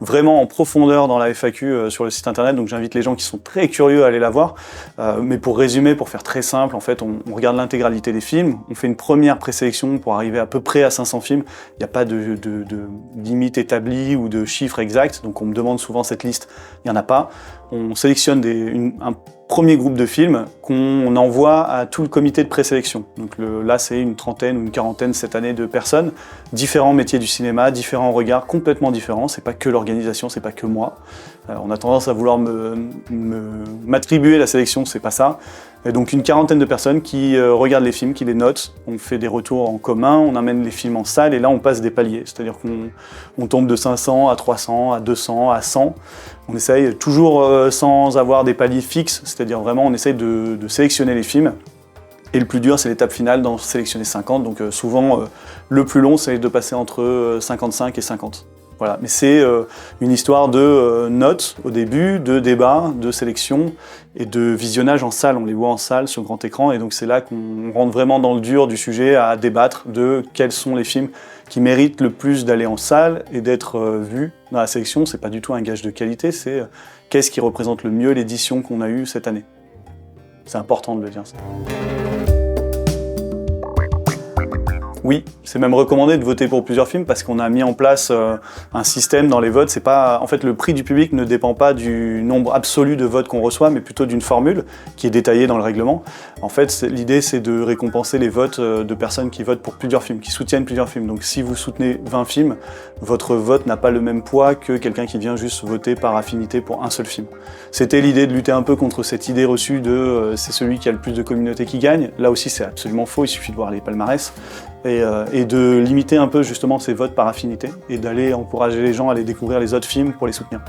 vraiment en profondeur dans la FAQ sur le site internet, donc j'invite les gens qui sont très curieux à aller la voir. Mais pour résumer, pour faire très simple, en fait on regarde l'intégralité des films, on fait une première présélection pour arriver à peu près à 500 films. Il n'y a pas de limite établie ou de chiffre exact, donc on me demande souvent cette liste, il n'y en a pas. On sélectionne premier groupe de films qu'on envoie à tout le comité de présélection. Donc là, c'est une trentaine ou une quarantaine cette année de personnes, différents métiers du cinéma, différents regards complètement différents. C'est pas que l'organisation, c'est pas que moi. On a tendance à vouloir m'attribuer la sélection, c'est pas ça. Et donc une quarantaine de personnes qui regardent les films, qui les notent. On fait des retours en commun, on amène les films en salle et là on passe des paliers. C'est-à-dire qu'on tombe de 500 à 300, à 200, à 100. On essaye toujours sans avoir des paliers fixes, c'est-à-dire vraiment on essaye de sélectionner les films. Et le plus dur, c'est l'étape finale d'en sélectionner 50. Donc souvent, le plus long, c'est de passer entre 55 et 50. Voilà. Mais c'est une histoire de notes au début, de débat, de sélection et de visionnage en salle. On les voit en salle sur grand écran et donc c'est là qu'on rentre vraiment dans le dur du sujet à débattre de quels sont les films qui méritent le plus d'aller en salle et d'être vus dans la sélection. C'est pas du tout un gage de qualité, c'est qu'est-ce qui représente le mieux l'édition qu'on a eue cette année. C'est important de le dire ça. Oui, c'est même recommandé de voter pour plusieurs films parce qu'on a mis en place un système dans les votes. C'est pas, en fait, le prix du public ne dépend pas du nombre absolu de votes qu'on reçoit, mais plutôt d'une formule qui est détaillée dans le règlement. En fait, l'idée, c'est de récompenser les votes de personnes qui votent pour plusieurs films, qui soutiennent plusieurs films. Donc si vous soutenez 20 films, votre vote n'a pas le même poids que quelqu'un qui vient juste voter par affinité pour un seul film. C'était l'idée de lutter un peu contre cette idée reçue de c'est celui qui a le plus de communauté qui gagne. Là aussi, c'est absolument faux, il suffit de voir les palmarès. Et de limiter un peu justement ces votes par affinité et d'aller encourager les gens à aller découvrir les autres films pour les soutenir.